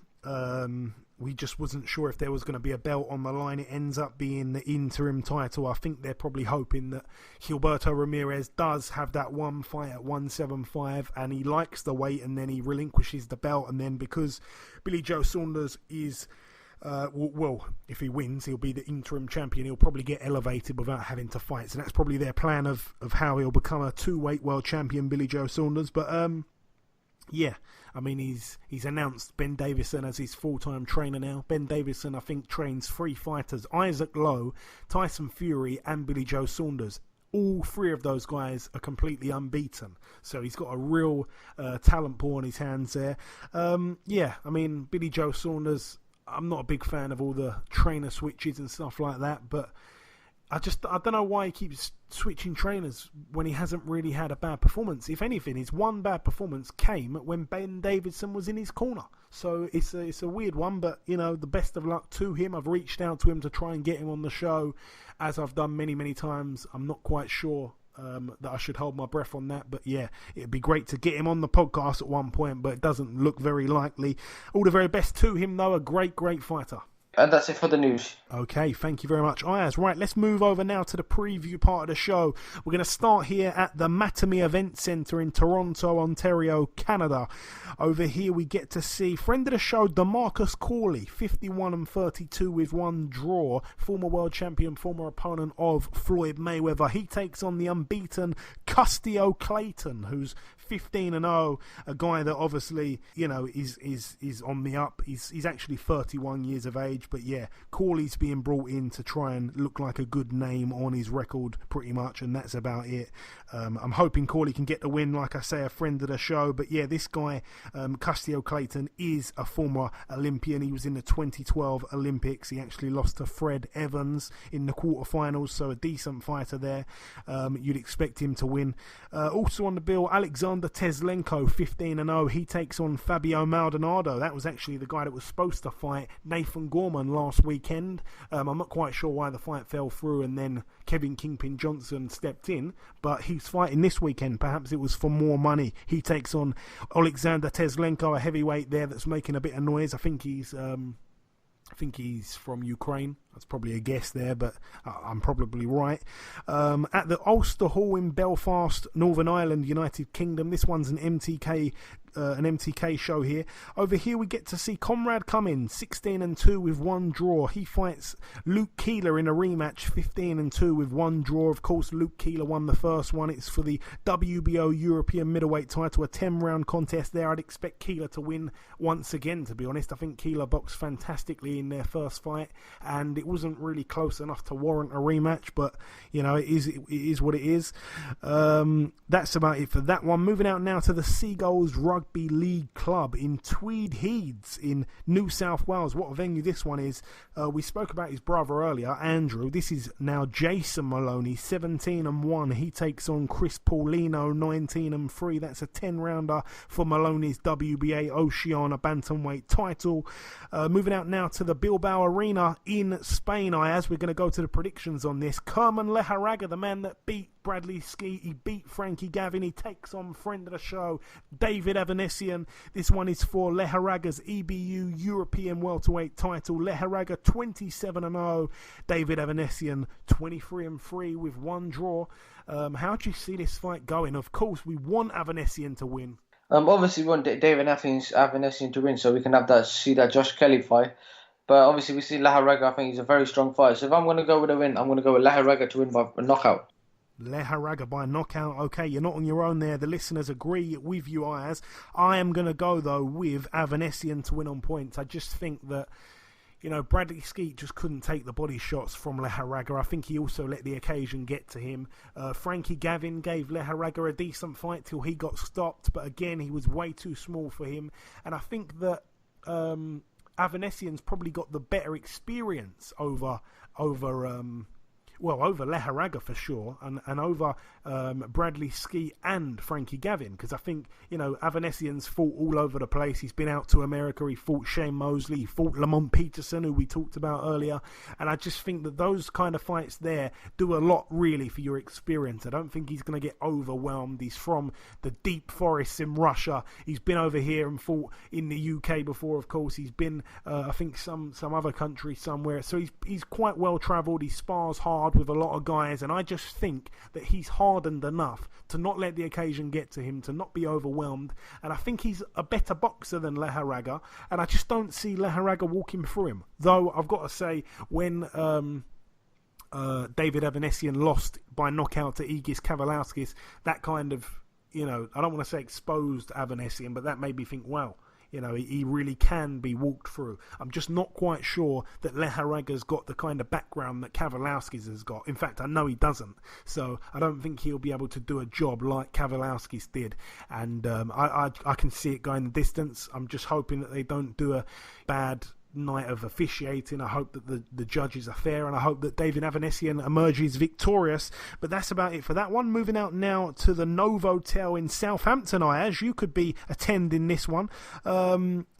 We just wasn't sure if there was going to be a belt on the line. It ends up being the interim title. I think they're probably hoping that Gilberto Ramirez does have that one fight at 175 and he likes the weight, and then he relinquishes the belt. And then because Billy Joe Saunders is... if he wins, he'll be the interim champion. He'll probably get elevated without having to fight. So that's probably their plan of how he'll become a 2-weight world champion, Billy Joe Saunders. But yeah, I mean, he's announced Ben Davison as his full-time trainer now. Ben Davison, I think, trains 3 fighters: Isaac Lowe, Tyson Fury, and Billy Joe Saunders. All 3 of those guys are completely unbeaten. So he's got a real talent pool on his hands there. Yeah, I mean, Billy Joe Saunders... I'm not a big fan of all the trainer switches and stuff like that, but I don't know why he keeps switching trainers when he hasn't really had a bad performance. If anything, his one bad performance came when Ben Davison was in his corner. So it's a weird one, but the best of luck to him. I've reached out to him to try and get him on the show, as I've done many, many times. I'm not quite sure that I should hold my breath on that, but yeah, it'd be great to get him on the podcast at one point, but it doesn't look very likely. All the very best to him, though. A great fighter. And that's it for the news. Okay, thank you very much, Ayaz. Right, let's move over now to the preview part of the show. We're going to start here at the Mattamy Event Centre in Toronto, Ontario, Canada. Over here, we get to see friend of the show, DeMarcus Corley, 51-32 with 1 draw. Former world champion, former opponent of Floyd Mayweather. He takes on the unbeaten Custio Clayton, who's 15-0, a guy that obviously, is on the up. He's actually 31 years of age, but yeah, Corley's being brought in to try and look like a good name on his record, pretty much, and that's about it. I'm hoping Corley can get the win, like I say, a friend of the show, but yeah, this guy, Custio Clayton, is a former Olympian. He was in the 2012 Olympics. He actually lost to Fred Evans in the quarterfinals, so a decent fighter there. You'd expect him to win. Also on the bill, Alexander Teslenko, 15-0. He takes on Fabio Maldonado. That was actually the guy that was supposed to fight Nathan Gorman last weekend. I'm not quite sure why the fight fell through and then Kevin Kingpin Johnson stepped in, but he's fighting this weekend. Perhaps it was for more money. He takes on Alexander Teslenko, a heavyweight there that's making a bit of noise. I think he's think he's from Ukraine. That's probably a guess there, but I'm probably right. At the Ulster Hall in Belfast, Northern Ireland, United Kingdom. This one's an MTK show here. Over here we get to see Conrad Cummins, 16-2 with 1 draw. He fights Luke Keeler in a rematch, 15-2 with 1 draw. Of course, Luke Keeler won the first one. It's for the WBO European middleweight title, a 10-round contest there. I'd expect Keeler to win once again, to be honest. I think Keeler boxed fantastically in their first fight, and it wasn't really close enough to warrant a rematch, but you know, it is what it is. That's about it for that one. Moving out now to the Seagulls Rugby League Club in Tweed Heads in New South Wales. What a venue this one is. We spoke about his brother earlier, Andrew. This is now Jason Maloney, 17-1. He takes on Chris Paulino, 19-3. That's a 10-rounder for Maloney's WBA Oceania Bantamweight title. Moving out now to the Bilbao Arena in Spain, as we're going to go to the predictions on this. Kerman Lejarraga, the man that beat Bradley Ski, he beat Frankie Gavin. He takes on friend of the show, David Avanesian. This one is for Lejarraga's EBU European welterweight title. Lejarraga 27-0, David Avanesian 23-3 with 1 draw. How do you see this fight going? Of course, we want Avanesian to win. Obviously, we want David Avanesian to win so we can have see that Josh Kelly fight. But obviously, we see Lejarraga. I think he's a very strong fighter. So if I'm going to go with a win, I'm going to go with Lejarraga to win by knockout. Lejarraga by knockout. Okay, you're not on your own there. The listeners agree with you, Ayaz. I am going to go, though, with Avanesian to win on points. I just think that, you know, Bradley Skeet just couldn't take the body shots from Lejarraga. I think he also let the occasion get to him. Frankie Gavin gave Lejarraga a decent fight till he got stopped. But again, he was way too small for him. And I think that Avanesian's probably got the better experience over Lejarraga for sure, and over Bradley Ski and Frankie Gavin, because I think, you know, Avanesian's fought all over the place. He's been out to America, he fought Shane Mosley, he fought Lamont Peterson, who we talked about earlier, and I just think that those kind of fights there do a lot really for your experience. I don't think he's going to get overwhelmed. He's from the deep forests in Russia. He's been over here and fought in the UK before, of course. He's been, I think, some other country somewhere, so he's quite well travelled. He spars hard with a lot of guys, and I just think that he's hardened enough to not let the occasion get to him, to not be overwhelmed, and I think he's a better boxer than Lejarraga, and I just don't see Lejarraga walking through him. Though I've got to say, when David Avanesian lost by knockout to Igis Kavalauskis, that kind of, you know, I don't want to say exposed Avanesian, but that made me think, wow, you know, he really can be walked through. I'm just not quite sure that Lejarraga's got the kind of background that Kavalauskis has got. In fact, I know he doesn't. So I don't think he'll be able to do a job like Kavalauskis did. And I can see it going the distance. I'm just hoping that they don't do a bad night of officiating. I hope that the judges are fair, and I hope that David Avanesian emerges victorious. But that's about it for that one. Moving out now to the Novotel in Southampton, Ayaz. You could be attending this one.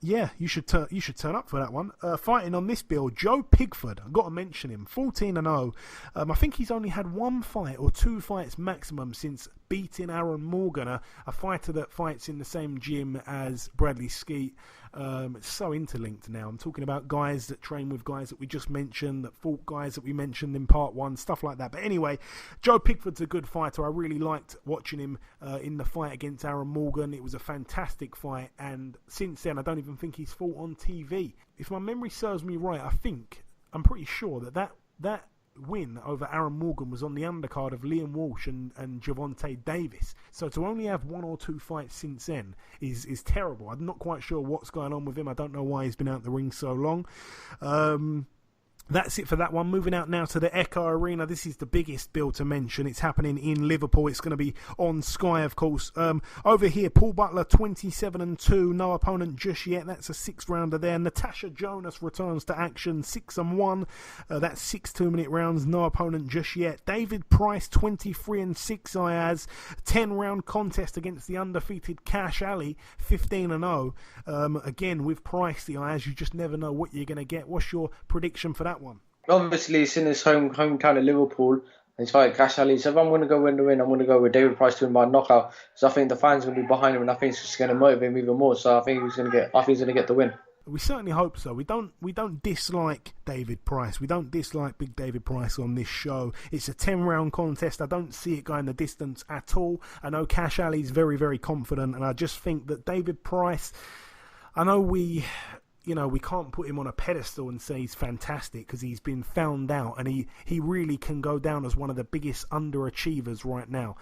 Yeah, you should turn up for that one. Fighting on this bill, Joe Pigford. I've got to mention him, 14-0. I think he's only had 1 fight or 2 fights maximum since beating Aaron Morgan, a fighter that fights in the same gym as Bradley Skeet. It's so interlinked now. I'm talking about guys that train with guys that we just mentioned, that fought guys that we mentioned in part 1, stuff like that. But anyway, Joe Pigford's a good fighter. I really liked watching him in the fight against Aaron Morgan. It was a fantastic fight, and since then I don't even think he's fought on TV. If my memory serves me right, I'm pretty sure that win over Aaron Morgan was on the undercard of Liam Walsh and Javonte Davis. So to only have 1 or 2 fights since then is terrible. I'm not quite sure what's going on with him. I don't know why he's been out the ring so long. That's it for that one. Moving out now to the Echo Arena. This is the biggest bill to mention. It's happening in Liverpool. It's going to be on Sky, of course. Over here, Paul Butler, 27-2. No opponent just yet. That's a 6-rounder there. Natasha Jonas returns to action, 6-1. That's 6 2-minute rounds. No opponent just yet. David Price, 23-6. Ayaz, 10-round contest against the undefeated Cash Ali, 15-0. Again, with Price, the Ayaz, you just never know what you're going to get. What's your prediction for that one? Obviously, it's in his hometown of Liverpool. He's fighting Cash Ali. So if I'm going to go win the win, I'm going to go with David Price to win by knockout. So I think the fans will be behind him, and I think it's just going to motivate him even more. So I think he's going to get the win. We certainly hope so. We don't dislike David Price. We don't dislike Big David Price on this show. It's a 10-round contest. I don't see it going the distance at all. I know Cash Ali's very, very confident, and I just think that David Price, I know we can't put him on a pedestal and say he's fantastic because he's been found out, and he really can go down as one of the biggest underachievers right now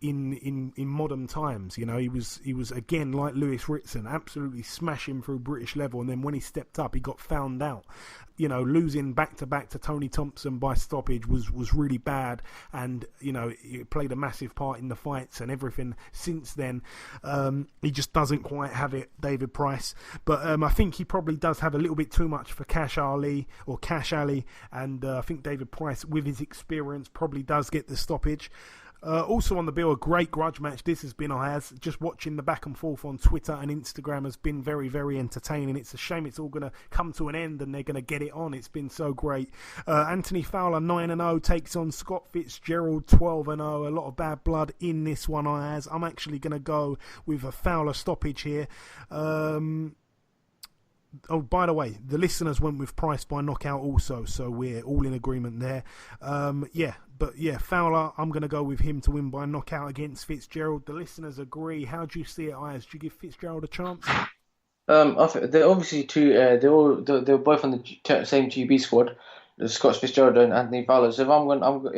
in modern times. He was again, like Lewis Ritson, absolutely smashing through British level, and then when he stepped up, he got found out. Losing back-to-back to Tony Thompson by stoppage was really bad, and it played a massive part in the fights and everything since then. He just doesn't quite have it, David Price, but I think he probably does have a little bit too much for Cash Ali, and I think David Price, with his experience, probably does get the stoppage. Also on the bill, a great grudge match this has been. Just watching the back and forth on Twitter and Instagram has been very, very entertaining. It's a shame it's all going to come to an end and they're going to get it on. It's been so great. Anthony Fowler 9-0 takes on Scott Fitzgerald 12-0. A lot of bad blood in this one. I'm actually going to go with a Fowler stoppage here. Oh, by the way, the listeners went with Price by knockout also, so we're all in agreement there. Fowler, I'm going to go with him to win by knockout against Fitzgerald. The listeners agree. How do you see it, Ayaz? Do you give Fitzgerald a chance? They're obviously two. They're both on the same GB squad, the Scott Fitzgerald and Anthony Fowler. So if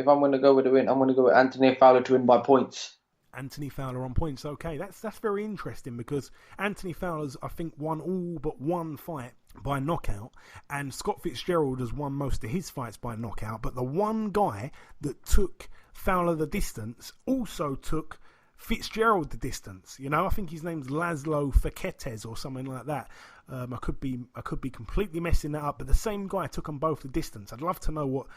I'm going to go with the win, I'm going to go with Anthony Fowler to win by points. Anthony Fowler on points. Okay, that's very interesting because Anthony Fowler's, I think, won all but one fight by knockout, and Scott Fitzgerald has won most of his fights by knockout, but the one guy that took Fowler the distance also took Fitzgerald the distance. I think his name's Laszlo Fekete or something like that. I could be completely messing that up, but the same guy took them both the distance. I'd love to know what.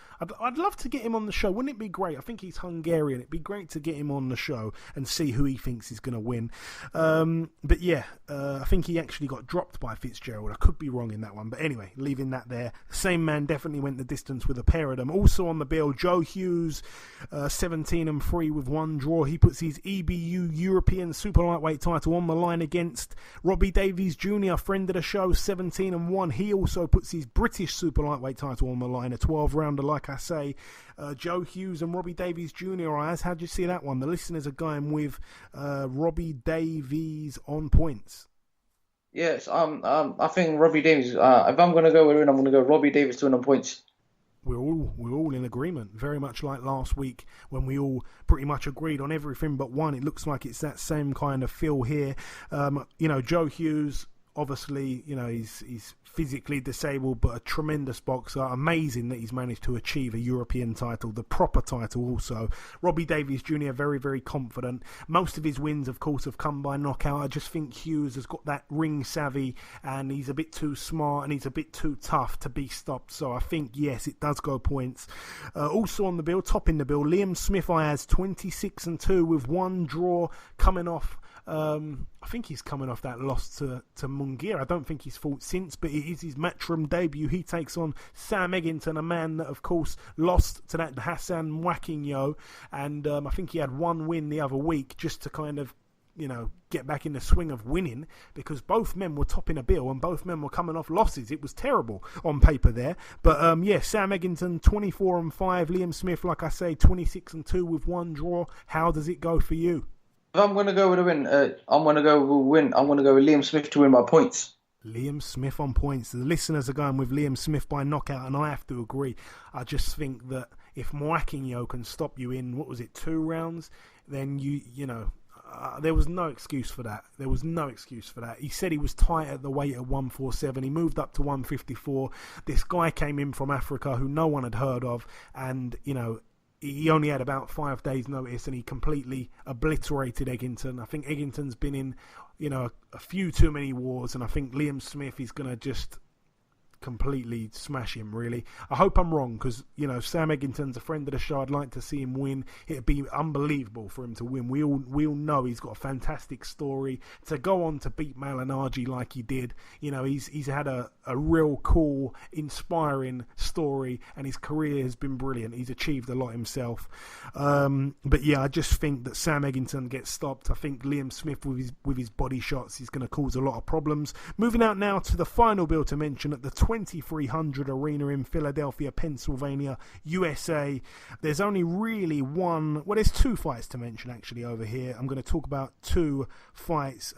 I'd love to get him on the show. Wouldn't it be great? I think he's Hungarian. It'd be great to get him on the show and see who he thinks is going to win. I think he actually got dropped by Fitzgerald. I could be wrong in that one, but anyway, leaving that there. The same man definitely went the distance with a pair of them. Also on the bill, Joe Hughes, 17-3 with one draw. He puts his EBU European Super Lightweight title on the line against Robbie Davies Jr., friend of the show, 17-1. He also puts his British Super Lightweight title on the line, a 12-rounder, like I say. Joe Hughes and Robbie Davies Jr. How do you see that one? The listeners are going with Robbie Davies on points. Yes, I think Robbie Davies. If I'm going to go with it, I'm going to go Robbie Davies to win on points. We're all in agreement, very much like last week when we all pretty much agreed on everything but one. It looks like it's that same kind of feel here. Joe Hughes, obviously, he's physically disabled, but a tremendous boxer. Amazing that he's managed to achieve a European title, the proper title also. Robbie Davies Jr., very, very confident. Most of his wins, of course, have come by knockout. I just think Hughes has got that ring savvy, and he's a bit too smart, and he's a bit too tough to be stopped. So I think, yes, it does go points. Also on the bill, topping the bill, Liam Smith has 26-2 with one draw coming off. I think he's coming off that loss to Munguia. I don't think he's fought since, but it is his Matchroom debut. He takes on Sam Eggington, a man that, of course, lost to that Hassan Mwakinyo, and I think he had one win the other week just to kind of, get back in the swing of winning, because both men were topping a bill and both men were coming off losses. It was terrible on paper there. But, Sam Eggington, 24-5. Liam Smith, like I say, 26-2 with one draw. How does it go for you? If I'm going to go with a win, I'm going to go with Liam Smith to win by points. Liam Smith on points. The listeners are going with Liam Smith by knockout, and I have to agree. I just think that if Mwakinyo can stop you in, 2 rounds, then there was no excuse for that. He said he was tight at the weight at 147. He moved up to 154. This guy came in from Africa who no one had heard of, and, he only had about 5 days' notice, and he completely obliterated Eggington. I think Eggington's been in, a few too many wars, and I think Liam Smith is going to just completely smash him, really. I hope I'm wrong, because, Sam Eggington's a friend of the show. I'd like to see him win. It'd be unbelievable for him to win. We all know he's got a fantastic story. To go on to beat Malignaggi like he did, he's had a real cool, inspiring story story, and his career has been brilliant. He's achieved a lot himself. But yeah, I just think that Sam Eggington gets stopped. I think Liam Smith with his body shots is going to cause a lot of problems. Moving out now to the final bill to mention at the 2300 Arena in Philadelphia, Pennsylvania, USA. There's only really there's two fights to mention actually over here. I'm going to talk about two fights.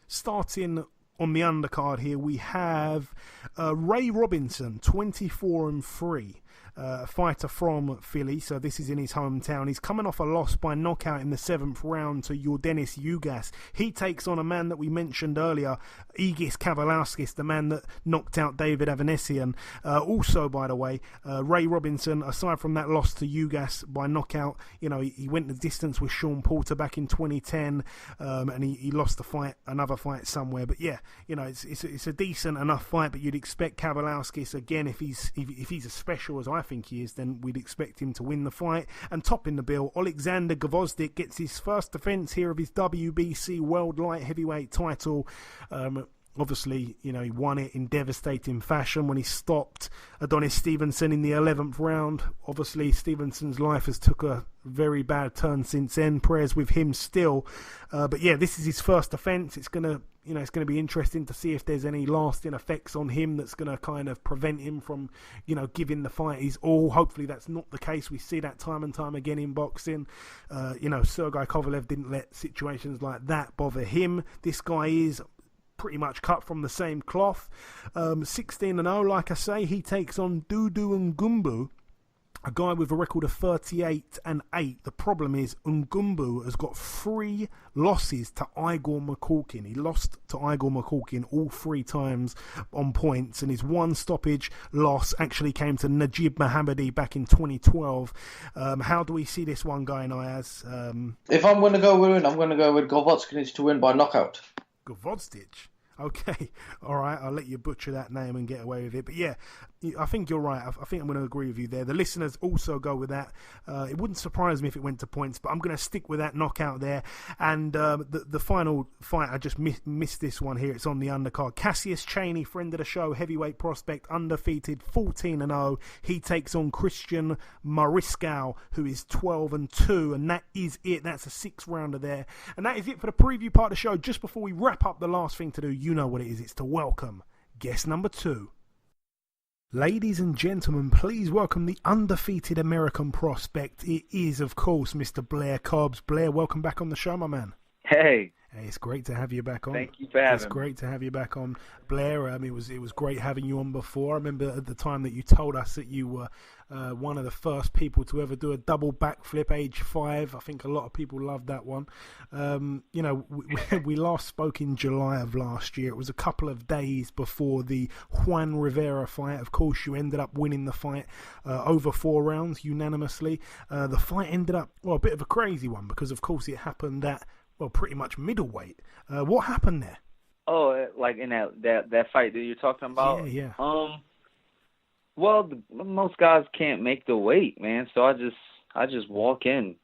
Starting on the undercard here, we have Ray Robinson, 24-3. A fighter from Philly, so this is in his hometown. He's coming off a loss by knockout in the 7th round to Yordenis Ugas. He takes on a man that we mentioned earlier, Egis Kavalauskas, the man that knocked out David Avanesian. Also, by the way, Ray Robinson, aside from that loss to Ugas by knockout, he went the distance with Sean Porter back in 2010, and he lost another fight somewhere. But yeah, it's a decent enough fight. But you'd expect Kavalauskas again, if he's as special as I think he is, then we'd expect him to win the fight. And topping the bill, Alexander Gvozdyk gets his first defence here of his WBC World Light Heavyweight title. Obviously, he won it in devastating fashion when he stopped Adonis Stevenson in the 11th round. Obviously, Stevenson's life has took a very bad turn since then. Prayers with him still. But yeah, this is his first defence. It's going to be interesting to see if there's any lasting effects on him that's going to kind of prevent him from, giving the fight his all. Hopefully that's not the case. We see that time and time again in boxing. Sergey Kovalev didn't let situations like that bother him. This guy is pretty much cut from the same cloth. 16-0, like I say. He takes on Dudu Ngumbu, a guy with a record of 38-8. The problem is Ngumbu has got 3 losses to Igor McCulkin. He lost to Igor McCulkin all 3 times on points, and his one stoppage loss actually came to Najib Mohammadi back in 2012. How do we see this one going, Ayaz? If I'm going to go with I'm going to go with Gvozdyk to win by knockout. Gvozdyk? Okay, all right, I'll let you butcher that name and get away with it. But yeah, I think you're right. I think I'm going to agree with you there. The listeners also go with that. It wouldn't surprise me if it went to points, but I'm going to stick with that knockout there. And the final fight, I just missed this one here. It's on the undercard. Cassius Chaney, friend of the show, heavyweight prospect, undefeated, 14-0. He takes on Christian Mariscal, who is 12-2, and that is it. That's a 6th rounder there. And that is it for the preview part of the show. Just before we wrap up, the last thing to do, you know what it is. It's to welcome guest number 2. Ladies and gentlemen, please welcome the undefeated American prospect. It is, of course, Mr. Blair Cobbs. Blair, welcome back on the show, my man. Hey, it's great to have you back on. Thank you for having me. It's great to have you back on, Blair. It was great having you on before. I remember at the time that you told us that you were one of the first people to ever do a double backflip, age 5. I think a lot of people loved that one. We last spoke in July of last year. It was a couple of days before the Juan Rivera fight. Of course, you ended up winning the fight over 4 rounds unanimously. The fight ended up, a bit of a crazy one because, of course, it happened at, pretty much middleweight. What happened there? Oh, like in that fight that you're talking about? Yeah. Well, most guys can't make the weight, man. So I just walk in,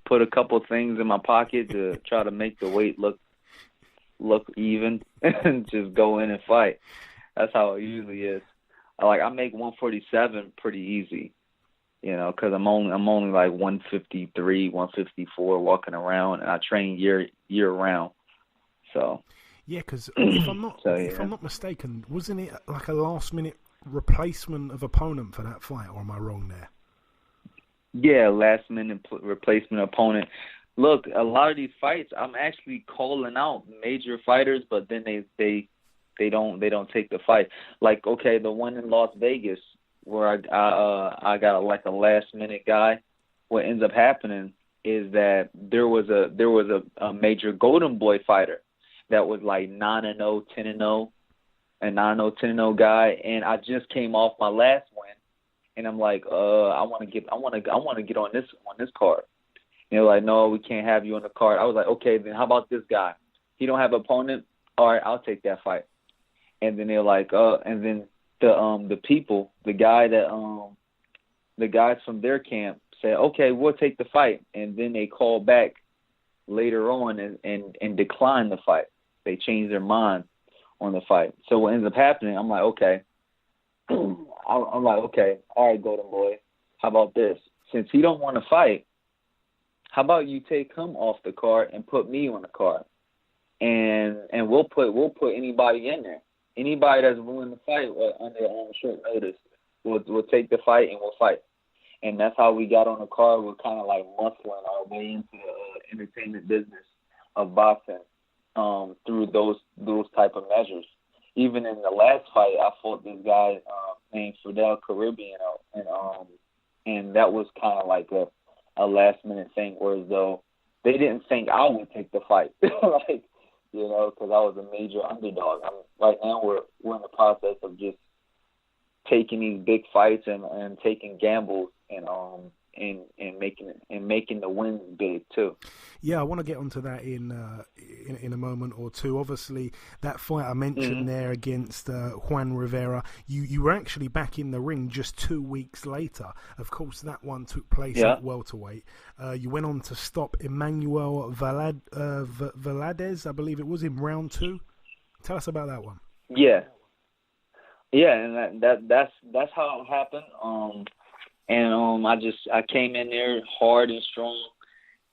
put a couple things in my pocket to try to make the weight look even, and just go in and fight. That's how it usually is. I make 147 pretty easy, because I'm only like 153, 154 walking around, and I train year round. So yeah, because if I'm not mistaken, wasn't it like a last minute replacement of opponent for that fight, or am I wrong there? Yeah, last minute replacement opponent. Look, a lot of these fights, I'm actually calling out major fighters, but then they don't take the fight. Like, okay, the one in Las Vegas where I got like a last minute guy. What ends up happening is that there was a major Golden Boy fighter that was like 9-0, 10-0, a 9-0, 10-0 guy, and I just came off my last win, and I'm like, I want to get on this card. Like, no, we can't have you on the card. I was like, okay, then how about this guy? He don't have an opponent. All right, I'll take that fight. And then they're like, and then the people, the guys from their camp said, okay, we'll take the fight. And then they call back later on and decline the fight. They change their mind on the fight. So what ends up happening, I'm like, okay, I'm like, okay, all right, Golden Boy, how about this? Since he don't want to fight, how about you take him off the card and put me on the card, and we'll put anybody in there. Anybody that's willing to fight under short notice, we'll take the fight and we'll fight. And that's how we got on the card. We're kind of like muscling our way into the entertainment business of boxing through those type of measures. Even in the last fight, I fought this guy named Ferdinand Kerobyan, and that was kind of like a last minute thing, whereas though they didn't think I would take the fight, like, you know, because I was a major underdog. Right now we're in the process of just taking these big fights and taking gambles and making the wins big too. Yeah, I want to get onto that in a moment or two. Obviously, that fight I mentioned there against Juan Rivera, you were actually back in the ring just 2 weeks later. Of course, that one took place at welterweight. You went on to stop Emmanuel Valadez, I believe it was, in round 2. Tell us about that one. Yeah, and that's how it happened. I came in there hard and strong.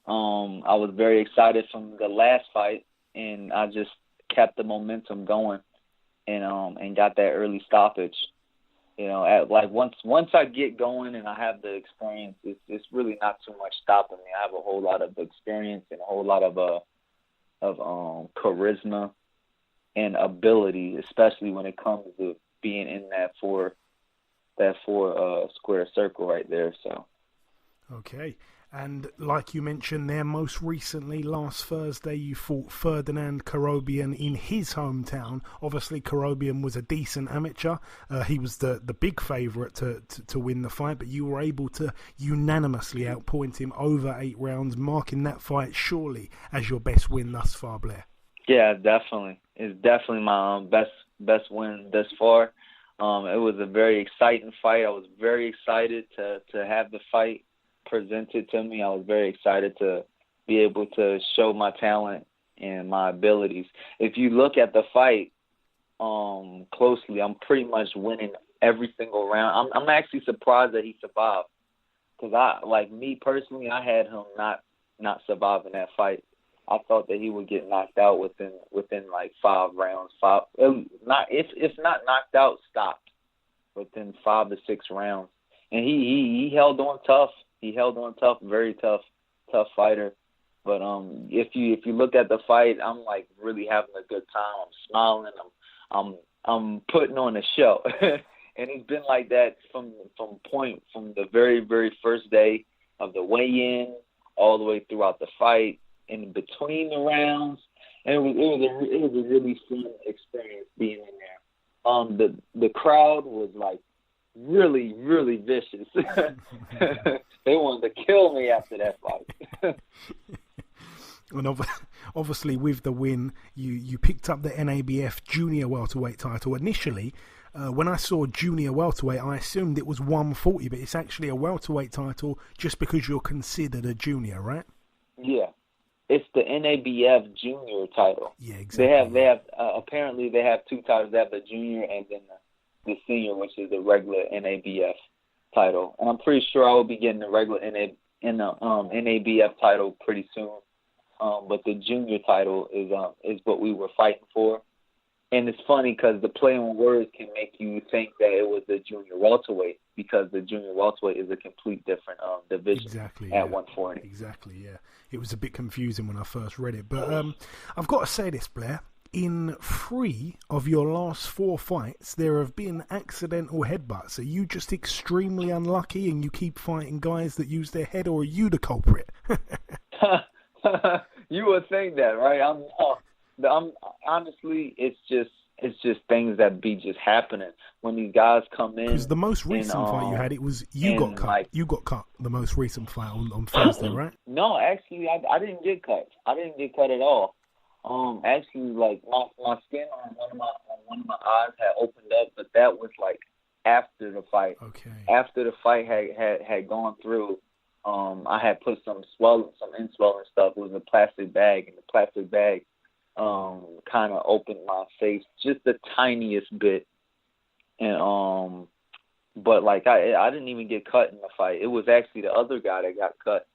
I was very excited from the last fight, and I just kept the momentum going, and got that early stoppage. You know, once I get going and I have the experience, it's really not too much stopping me. I have a whole lot of experience and a whole lot of charisma and ability, especially when it comes to being in that four square circle right there. So okay. And like you mentioned there, most recently, last Thursday, you fought Ferdinand Kerobyan in his hometown. Obviously, Kerobyan was a decent amateur. He was the big favourite to win the fight, but you were able to unanimously outpoint him over 8 rounds, marking that fight surely as your best win thus far, Blair. Yeah, definitely. It's definitely my best win thus far. It was a very exciting fight. I was very excited to have the fight presented to me. I was very excited to be able to show my talent and my abilities. If you look at the fight closely, I'm pretty much winning every single round. I'm actually surprised that he survived, because me personally, I had him not surviving that fight. I thought that he would get knocked out within like 5 rounds. If not knocked out, stopped within 5 to 6 rounds. And he held on tough. He held on tough, very tough fighter. But if you look at the fight, I'm like really having a good time. I'm smiling. I'm putting on a show. And it's been like that from the very, very first day of the weigh-in all the way throughout the fight, in between the rounds. And it was a really fun experience being in there. The crowd was like really, really vicious. They wanted to kill me after that fight. And obviously, with the win, you picked up the NABF junior welterweight title. Initially, when I saw junior welterweight, I assumed it was 140, but it's actually a welterweight title just because you're considered a junior, right? Yeah, it's the NABF junior title. Yeah, exactly. They have apparently they have 2 titles. They have the junior and then the senior, which is the regular NABF title. And I'm pretty sure I will be getting the regular NABF title pretty soon. But the junior title is what we were fighting for. And it's funny because the play on words can make you think that it was the junior welterweight, because the junior welterweight is a complete different division at 140. Exactly, yeah. It was a bit confusing when I first read it. But I've got to say this, Blair. In 3 of your last 4 fights, there have been accidental headbutts. Are you just extremely unlucky and you keep fighting guys that use their head, or are you the culprit? You would think that, right? I'm honestly, it's just things that be just happening when these guys come in. Because the most recent fight you had, it was you got cut. You got cut the most recent fight on Thursday, right? No, actually, I didn't get cut. I didn't get cut at all. Actually, like my skin on one of my eyes had opened up, but that was like after the fight. Okay. After the fight had gone through, I had put some inswelling stuff. It was a plastic bag, and the plastic bag kind of opened my face just the tiniest bit, and But like I didn't even get cut in the fight. It was actually the other guy that got cut.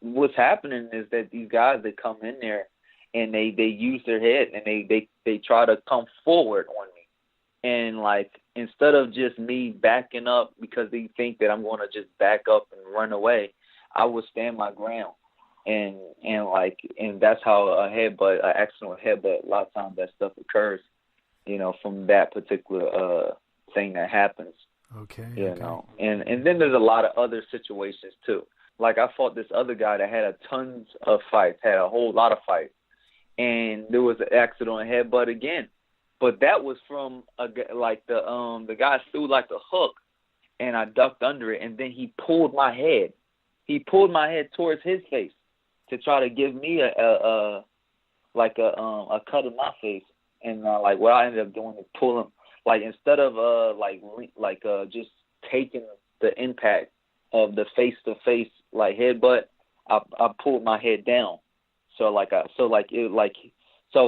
What's happening is that these guys, they come in there and they use their head and they try to come forward on me. And like, instead of just me backing up because they think that I'm going to just back up and run away, I would stand my ground. And that's how an accidental headbutt, a lot of times that stuff occurs, from that particular thing that happens. Okay. You know, and then there's a lot of other situations too. Like I fought this other guy that had tons of fights, had a whole lot of fights, and there was an accidental headbutt again. But that was from the guy threw like a hook, and I ducked under it, and then he pulled my head. He pulled my head towards his face to try to give me a cut in my face. And what I ended up doing is pull him, like instead of just taking the impact of the face to face headbutt, I pulled my head down. So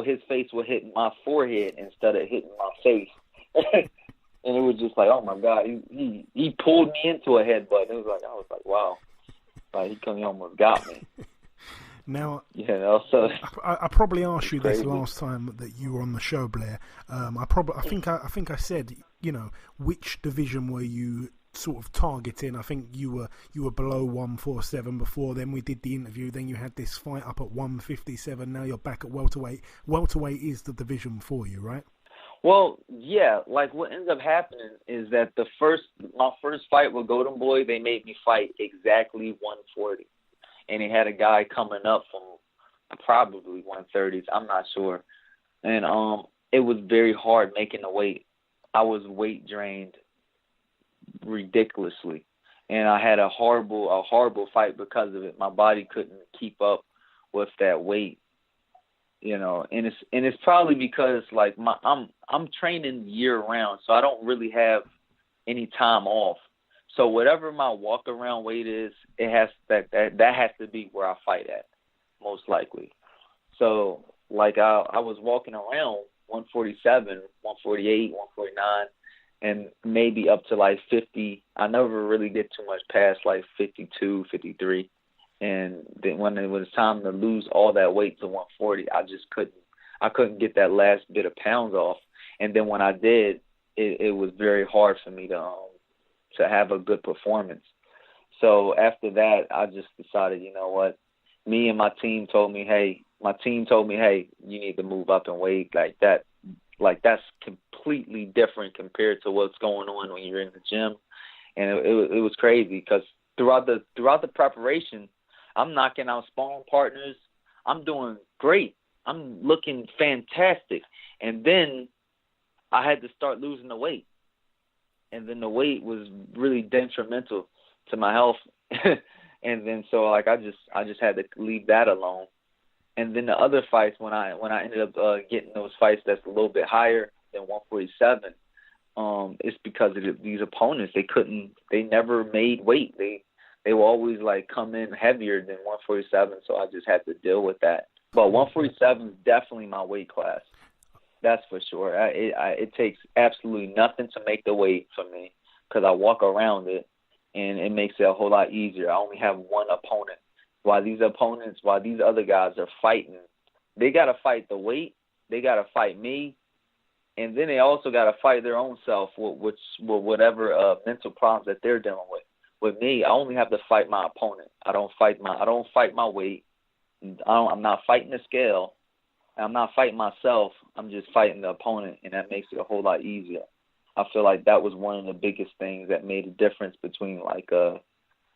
his face would hit my forehead instead of hitting my face. And it was just like, oh my God, he pulled me into a headbutt. I was like, wow, he almost got me. Now, so I probably asked you this last time that you were on the show, Blair. I think I said, which division were you sort of targeting? I think you were below 147 before. Then we did the interview. Then you had this fight up at 157. Now you're back at welterweight. Welterweight is the division for you, right? Well, yeah. Like what ends up happening is that my first fight with Golden Boy, they made me fight exactly 140. And he had a guy coming up from probably 130s. I'm not sure. And it was very hard making the weight. I was weight drained ridiculously. And I had a horrible fight because of it. My body couldn't keep up with that weight. And it's probably because I'm training year round, so I don't really have any time off. So whatever my walk around weight is, it has that has to be where I fight at, most likely. So I was walking around 147, 148, 149, and maybe up to 50. I never really did too much past 52, 53. And then when it was time to lose all that weight to 140, I couldn't get that last bit of pounds off. And then when I did, it was very hard for me to have a good performance. So after that, I just decided, you know what? Me and my team told me, hey, you need to move up in weight. That's completely different compared to what's going on when you're in the gym. And it was crazy because throughout the preparation, I'm knocking out sparring partners. I'm doing great. I'm looking fantastic. And then I had to start losing the weight. And then the weight was really detrimental to my health. And then so I just had to leave that alone. And then the other fights, when I ended up getting those fights that's a little bit higher than 147, it's because of these opponents. They never made weight. They will always come in heavier than 147, so I just had to deal with that. But 147 is definitely my weight class. That's for sure. It takes absolutely nothing to make the weight for me because I walk around it, and it makes it a whole lot easier. I only have one opponent. While these other guys are fighting, they got to fight the weight, they got to fight me, and then they also got to fight their own self with whatever mental problems that they're dealing with. With me, I only have to fight my opponent. I don't fight my weight. I'm not fighting the scale. I'm not fighting myself. I'm just fighting the opponent, and that makes it a whole lot easier. I feel like that was one of the biggest things that made a difference between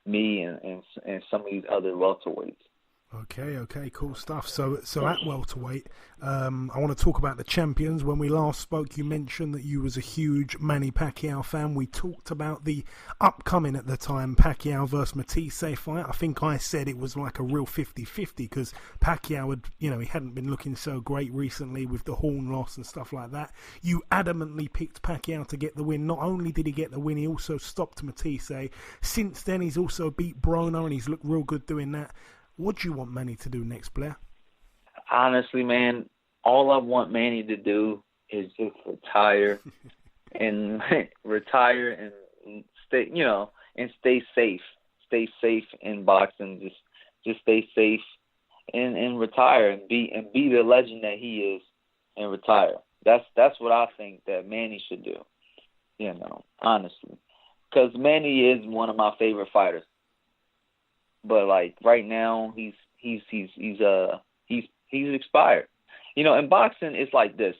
me and some of these other welterweights. Okay, cool stuff. So at welterweight, I want to talk about the champions. When we last spoke, you mentioned that you was a huge Manny Pacquiao fan. We talked about the upcoming at the time Pacquiao versus Matisse fight. I think I said it was like a real 50-50 because Pacquiao had, he hadn't been looking so great recently with the horn loss and stuff like that. You adamantly picked Pacquiao to get the win. Not only did he get the win, he also stopped Matisse. Since then, he's also beat Broner and he's looked real good doing that. What do you want Manny to do next, Blair? Honestly, man, all I want Manny to do is just retire and retire and stay, and stay safe. Stay safe in boxing. Just stay safe and retire and be the legend that he is and retire. That's what I think that Manny should do. Honestly, because Manny is one of my favorite fighters. But like right now, he's expired. In boxing, it's like this.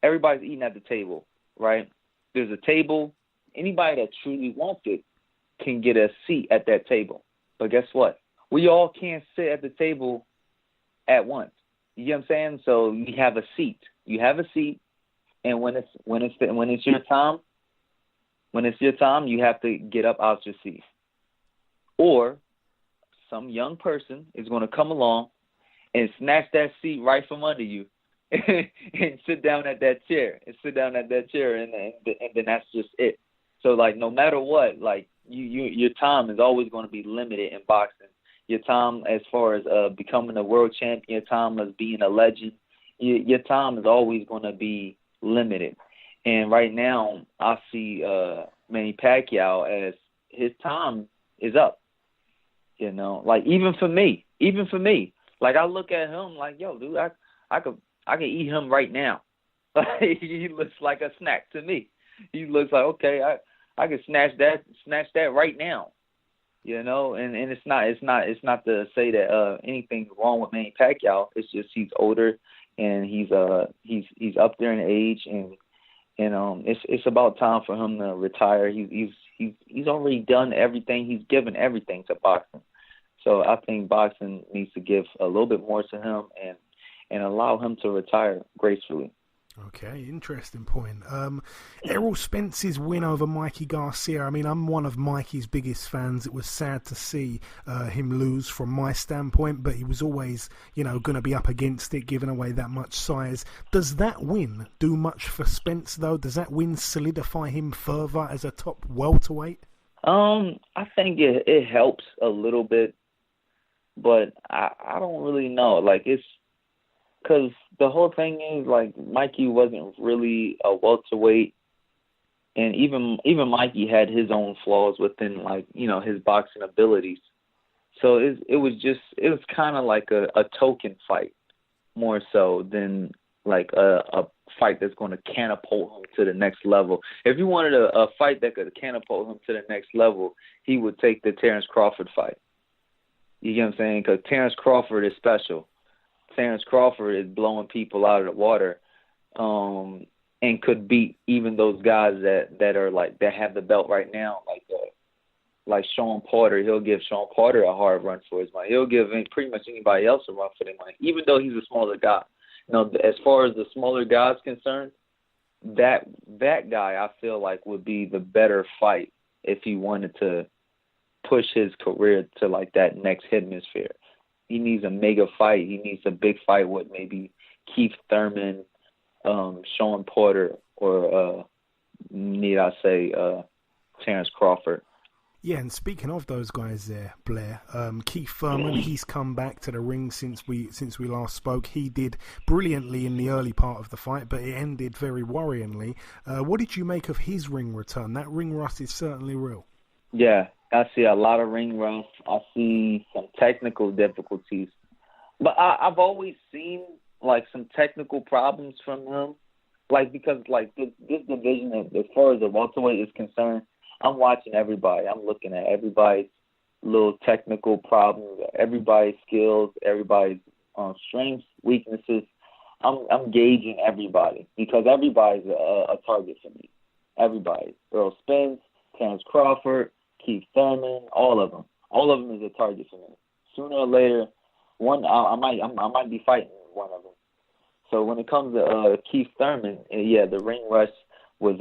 Everybody's eating at the table, right? There's a table. Anybody that truly wants it can get a seat at that table. But guess what? We all can't sit at the table at once. You get what I'm saying? So you have a seat. You have a seat, and when it's your time, you have to get up out your seat. Or some young person is going to come along and snatch that seat right from under you and sit down at that chair. And then that's just it. So, like, no matter what, like, your time is always going to be limited in boxing. Your time as far as becoming a world champion, your time as being a legend, your time is always going to be limited. And right now, I see Manny Pacquiao as his time is up. Like even for me, like I look at him like, yo, dude, I could eat him right now. He looks like a snack to me. He looks like, okay, I could snatch that right now. And it's not to say that anything's wrong with Manny Pacquiao. It's just he's older and he's up there in age, and it's about time for him to retire. He's already done everything. He's given everything to boxing. So I think boxing needs to give a little bit more to him and allow him to retire gracefully. Okay, interesting point. Errol Spence's win over Mikey Garcia. I mean, I'm one of Mikey's biggest fans. It was sad to see him lose from my standpoint, but he was always, going to be up against it, giving away that much size. Does that win do much for Spence, though? Does that win solidify him further as a top welterweight? I think it helps a little bit, but I don't really know. Like, it's because the whole thing is, like, Mikey wasn't really a welterweight, and even Mikey had his own flaws within, like, his boxing abilities. So it was kind of like a token fight more so than like a fight that's going to catapult him to the next level. If you wanted a fight that could catapult him to the next level, he would take the Terrence Crawford fight. You get what I'm saying? Because Terrence Crawford is special. Terrence Crawford is blowing people out of the water, and could beat even those guys that are like that have the belt right now, like Sean Porter. He'll give Sean Porter a hard run for his money. He'll give pretty much anybody else a run for their money, even though he's a smaller guy. As far as the smaller guys concerned, that guy I feel like would be the better fight if he wanted to push his career to like that next hemisphere. He needs a mega fight. He needs a big fight with maybe Keith Thurman, Sean Porter, or need I say Terrence Crawford. Yeah, and speaking of those guys there, Blair, Keith Thurman, he's come back to the ring since we last spoke. He did brilliantly in the early part of the fight, but it ended very worryingly. What did you make of his ring return? That ring rust is certainly real. Yeah, I see a lot of ring rust. I see some technical difficulties. But I've always seen, like, some technical problems from him. Like, because, like, this division, as far as the welterweight is concerned, I'm watching everybody. I'm looking at everybody's little technical problems, everybody's skills, everybody's strengths, weaknesses. I'm gauging everybody because everybody's a target for me. Everybody. Earl Spence, Terrence Crawford, Keith Thurman, all of them. All of them is a target for me. Sooner or later, I might be fighting one of them. So when it comes to Keith Thurman, yeah, the ring rust was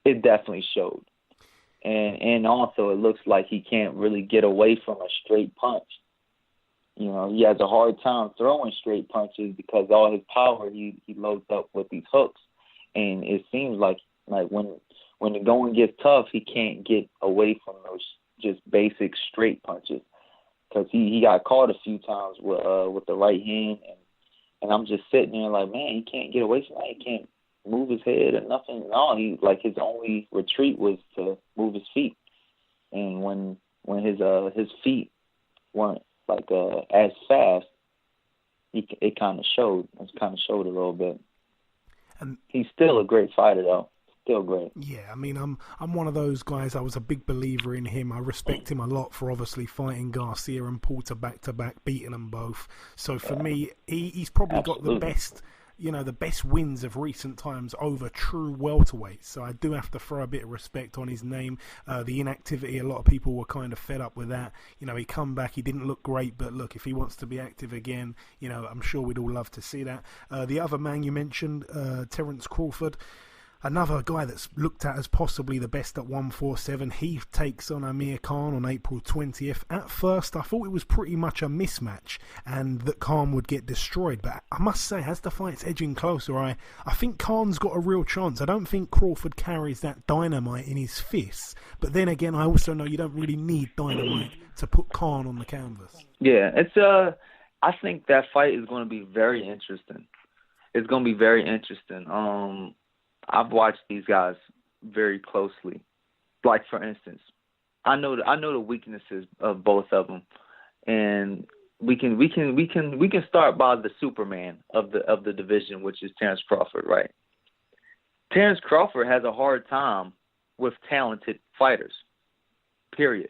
it definitely showed. And also it looks like he can't really get away from a straight punch. You know, he has a hard time throwing straight punches because all his power he loads up with these hooks. And it seems like when the going gets tough, he can't get away from those just basic straight punches. Because he got caught a few times with the right hand, and I'm just sitting there like, man, he can't get away from that. move his head or nothing. No, his only retreat was to move his feet. And when his feet weren't as fast, it kind of showed. It kind of showed a little bit. And he's still a great fighter, though. Still great. Yeah, I mean, I'm one of those guys. I was a big believer in him. I respect him a lot for obviously fighting Garcia and Porter back-to-back, beating them both. So for me, he's probably got the best wins of recent times over true welterweights. So I do have to throw a bit of respect on his name. The inactivity, a lot of people were kind of fed up with that. He come back, he didn't look great, but look, if he wants to be active again, I'm sure we'd all love to see that. The other man you mentioned, Terence Crawford, another guy that's looked at as possibly the best at 147. He takes on Amir Khan on April 20th. At first, I thought it was pretty much a mismatch and that Khan would get destroyed. But I must say, as the fight's edging closer, I think Khan's got a real chance. I don't think Crawford carries that dynamite in his fists. But then again, I also know you don't really need dynamite to put Khan on the canvas. Yeah, I think that fight is going to be very interesting. It's going to be very interesting. I've watched these guys very closely. Like, for instance, I know the weaknesses of both of them, and we can start by the Superman of the division, which is Terence Crawford, right? Terence Crawford has a hard time with talented fighters. Period.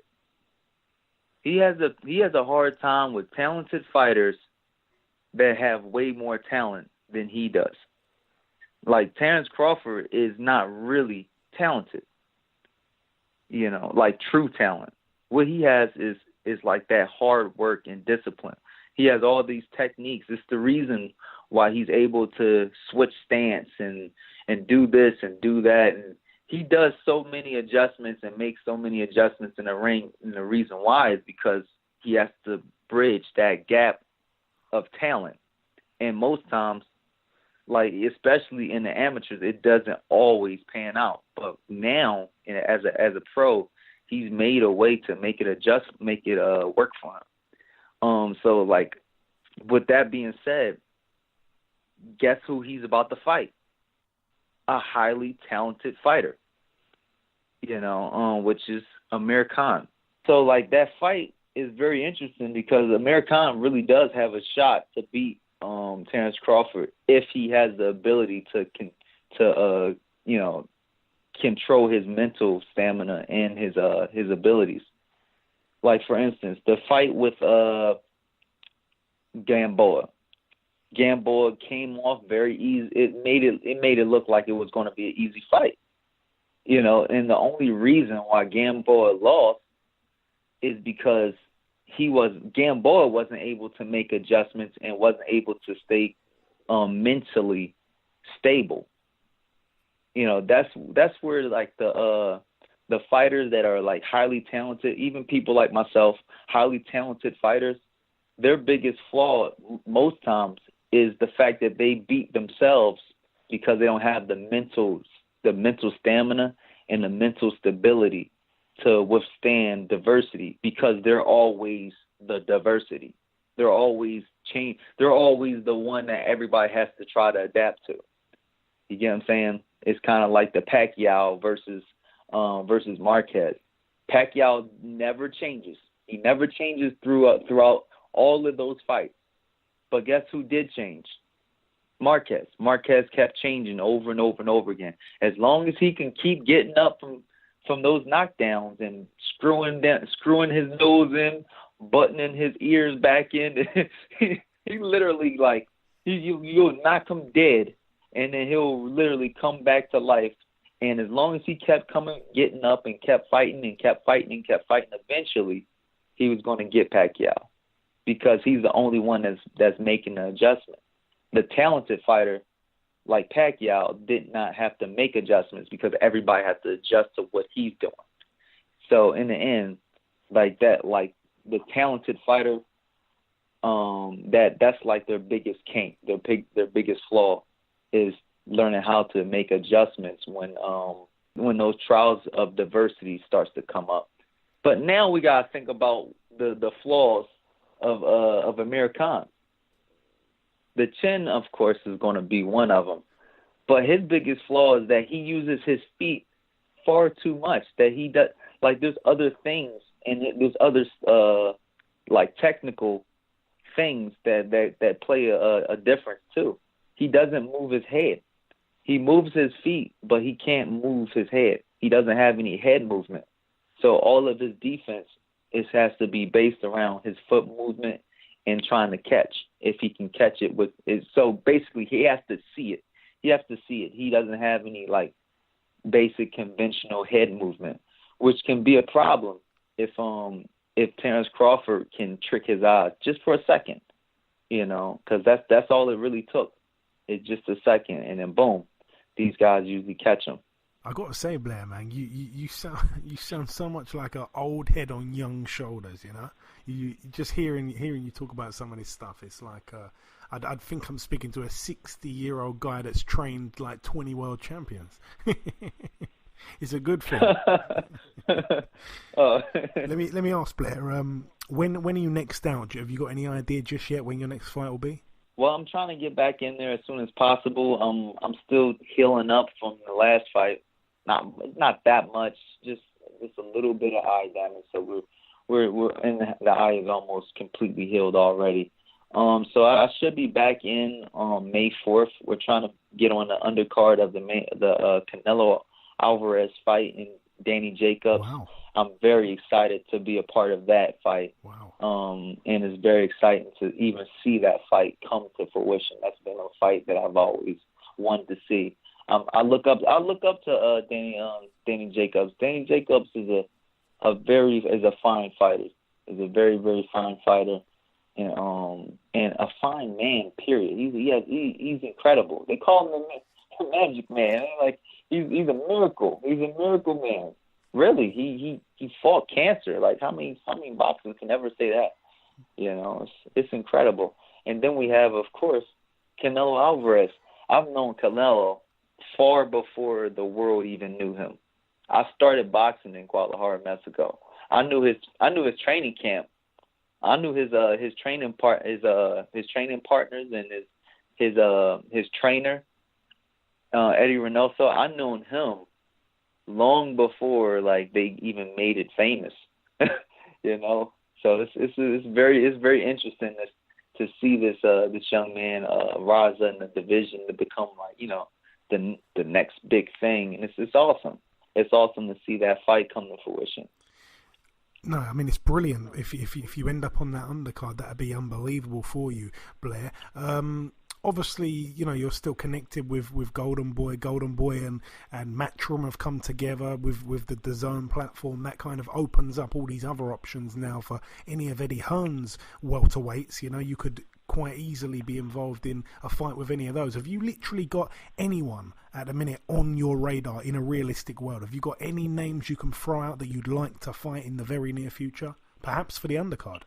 He has a hard time with talented fighters that have way more talent than he does. Like, Terence Crawford is not really talented, like true talent. What he has is like that hard work and discipline. He has all these techniques. It's the reason why he's able to switch stance and do this and do that. And he does so many adjustments and makes so many adjustments in the ring. And the reason why is because he has to bridge that gap of talent. And most times, like, especially in the amateurs, it doesn't always pan out. But now, as a pro, he's made a way to make it work for him. So, like, with that being said, guess who he's about to fight? A highly talented fighter, which is Amir Khan. So, like, that fight is very interesting because Amir Khan really does have a shot to beat Terence Crawford if he has the ability to control his mental stamina and his abilities. Like, for instance, the fight with Gamboa. Gamboa came off very easy. It made it look like it was going to be an easy fight. And the only reason why Gamboa lost is because Gamboa wasn't able to make adjustments and wasn't able to stay mentally stable. That's where, like, the fighters that are, like, highly talented, even people like myself, highly talented fighters, their biggest flaw most times is the fact that they beat themselves because they don't have the mental stamina and the mental stability to withstand diversity, because they're always the diversity. They're always They're always the one that everybody has to try to adapt to. You get what I'm saying? It's kind of like the Pacquiao versus Marquez. Pacquiao never changes. He never changes throughout all of those fights. But guess who did change? Marquez. Marquez kept changing over and over and over again. As long as he can keep getting up from those knockdowns and screwing his nose in, buttoning his ears back in, he literally, like, you'll knock him dead, and then he'll literally come back to life. And as long as he kept getting up and kept fighting and kept fighting and kept fighting, eventually he was going to get Pacquiao, because he's the only one that's making the adjustment. The talented fighter like Pacquiao did not have to make adjustments because everybody has to adjust to what he's doing. So in the end, like that, like the talented fighter, that's like their biggest kink, their biggest flaw is learning how to make adjustments when those trials of diversity starts to come up. But now we gotta think about the flaws of Amir Khan. The chin, of course, is going to be one of them. But his biggest flaw is that he uses his feet far too much. That he does, like, there's other things and there's other like technical things that play a difference too. He doesn't move his head. He moves his feet, but he can't move his head. He doesn't have any head movement. So all of his defense has to be based around his foot movement and trying to catch. If he can catch it with it. So basically he has to see it. He has to see it. He doesn't have any like basic conventional head movement, which can be a problem if Terrence Crawford can trick his eyes just for a second, you know, because that's all it really took. It's just a second, and then boom, these guys usually catch him. I got to say, Blair, man, you sound so much like an old head on young shoulders. You know, you just hearing you talk about some of this stuff. It's like I'd think I'm speaking to a 60-year-old guy that's trained like 20 world champions. It's a good thing. Let me ask, Blair. When are you next out? Have you got any idea just yet when your next fight will be? Well, I'm trying to get back in there as soon as possible. I'm still healing up from the last fight. Not that much, just a little bit of eye damage. So we're in the eye is almost completely healed already. So I should be back in on May 4th. We're trying to get on the undercard of the Canelo Alvarez fight and Danny Jacobs. Wow. I'm very excited to be a part of that fight. Wow. And it's very exciting to even see that fight come to fruition. That's been a fight that I've always wanted to see. I look up to Danny Jacobs. Danny Jacobs is a fine fighter. Is a very, very fine fighter, and a fine man. Period. He's incredible. They call him the Magic Man. Like he's a miracle. He's a miracle man. Really, he fought cancer. Like how many boxers can ever say that? You know, it's incredible. And then we have, of course, Canelo Alvarez. I've known Canelo far before the world even knew him. I started boxing in Guadalajara, Mexico. I knew his training camp. I knew his training partners and his trainer, Eddie Reynoso. I known him long before like they even made it famous. You know, so it's very interesting to see this young man rise in the division to become like, you know, the next big thing, and it's awesome. It's awesome to see that fight come to fruition. No, I mean, it's brilliant. If you end up on that undercard, that'd be unbelievable for you, Blair. Obviously, you know, you're still connected with Golden Boy and Matchroom have come together with the DAZN platform. That kind of opens up all these other options now for any of Eddie Hearn's welterweights. You know, you could quite easily be involved in a fight with any of those. Have you literally got anyone at the minute on your radar in a realistic world? Have you got any names you can throw out that you'd like to fight in the very near future, perhaps for the undercard?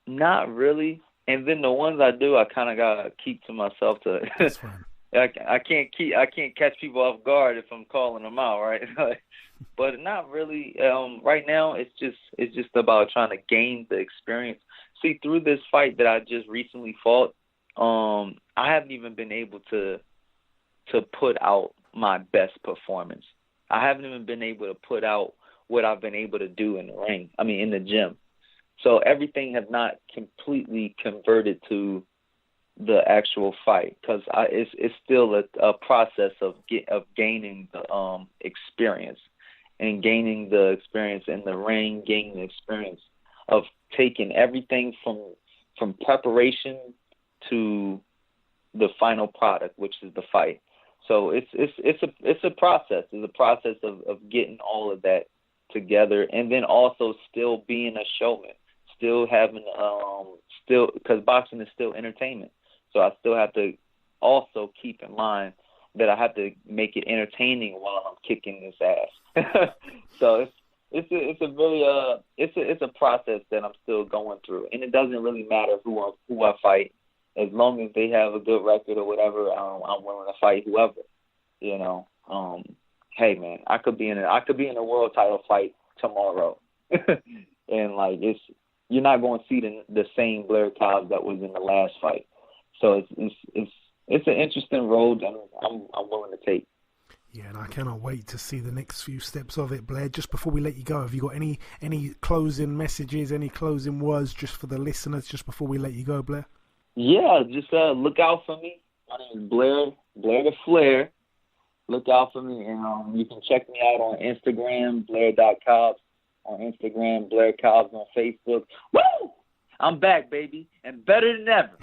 Not really. And then the ones I do, I kind of gotta keep to myself. That's fine. I can't catch people off guard if I'm calling them out, right? But not really. Right now, it's just about trying to gain the experience. See, through this fight that I just recently fought, I haven't even been able to put out my best performance. I haven't even been able to put out what I've been able to do in the ring. I mean, in the gym. So everything has not completely converted to the actual fight because it's still a process of gaining the experience and gaining the experience in the ring, gaining the experience of taking everything from preparation to the final product, which is the fight. So it's a process. It's a process of getting all of that together, and then also still being a showman. Still having, because boxing is still entertainment. So I still have to also keep in mind that I have to make it entertaining while I'm kicking this ass. So it's a process that I'm still going through, and it doesn't really matter who I fight, as long as they have a good record or whatever. I'm willing to fight whoever, you know. Hey man, I could be in a world title fight tomorrow, and like you're not going to see the same Blair Cobbs that was in the last fight. So it's it's an interesting road, and I'm willing to take. Yeah, and I cannot wait to see the next few steps of it, Blair. Just before we let you go, have you got any closing messages, any closing words just for the listeners, just before we let you go, Blair? Yeah, just look out for me. My name is Blair The Flair. Look out for me, and you can check me out on Instagram, Blair.Cobbs on Instagram, Blair Cobbs on Facebook. Woo! I'm back, baby, and better than ever.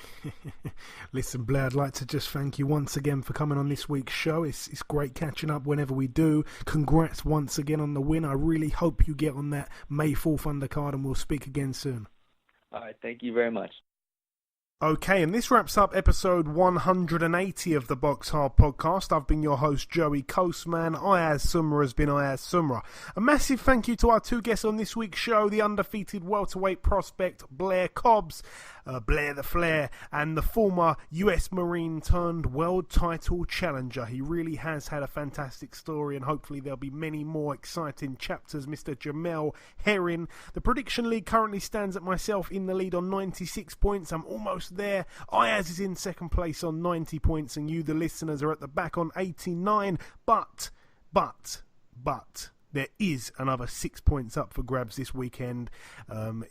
Listen, Blair, I'd like to just thank you once again for coming on this week's show. It's great catching up whenever we do. Congrats once again on the win. I really hope you get on that May 4th undercard, and we'll speak again soon. All right, thank you very much. Okay, and this wraps up episode 180 of the BoxHard Podcast. I've been your host, Joey Coastman. Ayaz Sumra has been Ayaz Sumra. A massive thank you to our two guests on this week's show, the undefeated welterweight prospect Blair Cobbs, Blair The Flair, and the former US Marine turned world title challenger. He really has had a fantastic story, and hopefully there'll be many more exciting chapters. Mr. Jamel Herring. The prediction league currently stands at myself in the lead on 96 points. I'm almost there. Ayaz is in second place on 90 points, and you, the listeners, are at the back on 89. But there is another 6 points up for grabs this weekend.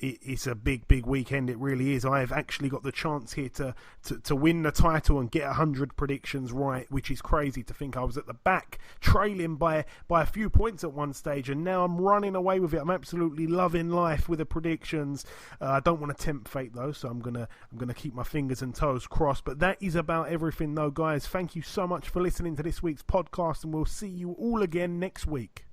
It's a big weekend. It really is. I've actually got the chance here to win the title and get 100 predictions right, which is crazy to think. I was at the back, trailing by a few points at one stage, and now I'm running away with it. I'm absolutely loving life with the predictions. I don't want to tempt fate though, so I'm gonna keep my fingers and toes crossed. But that is about everything though, guys. Thank you so much for listening to this week's podcast, and we'll see you all again next week.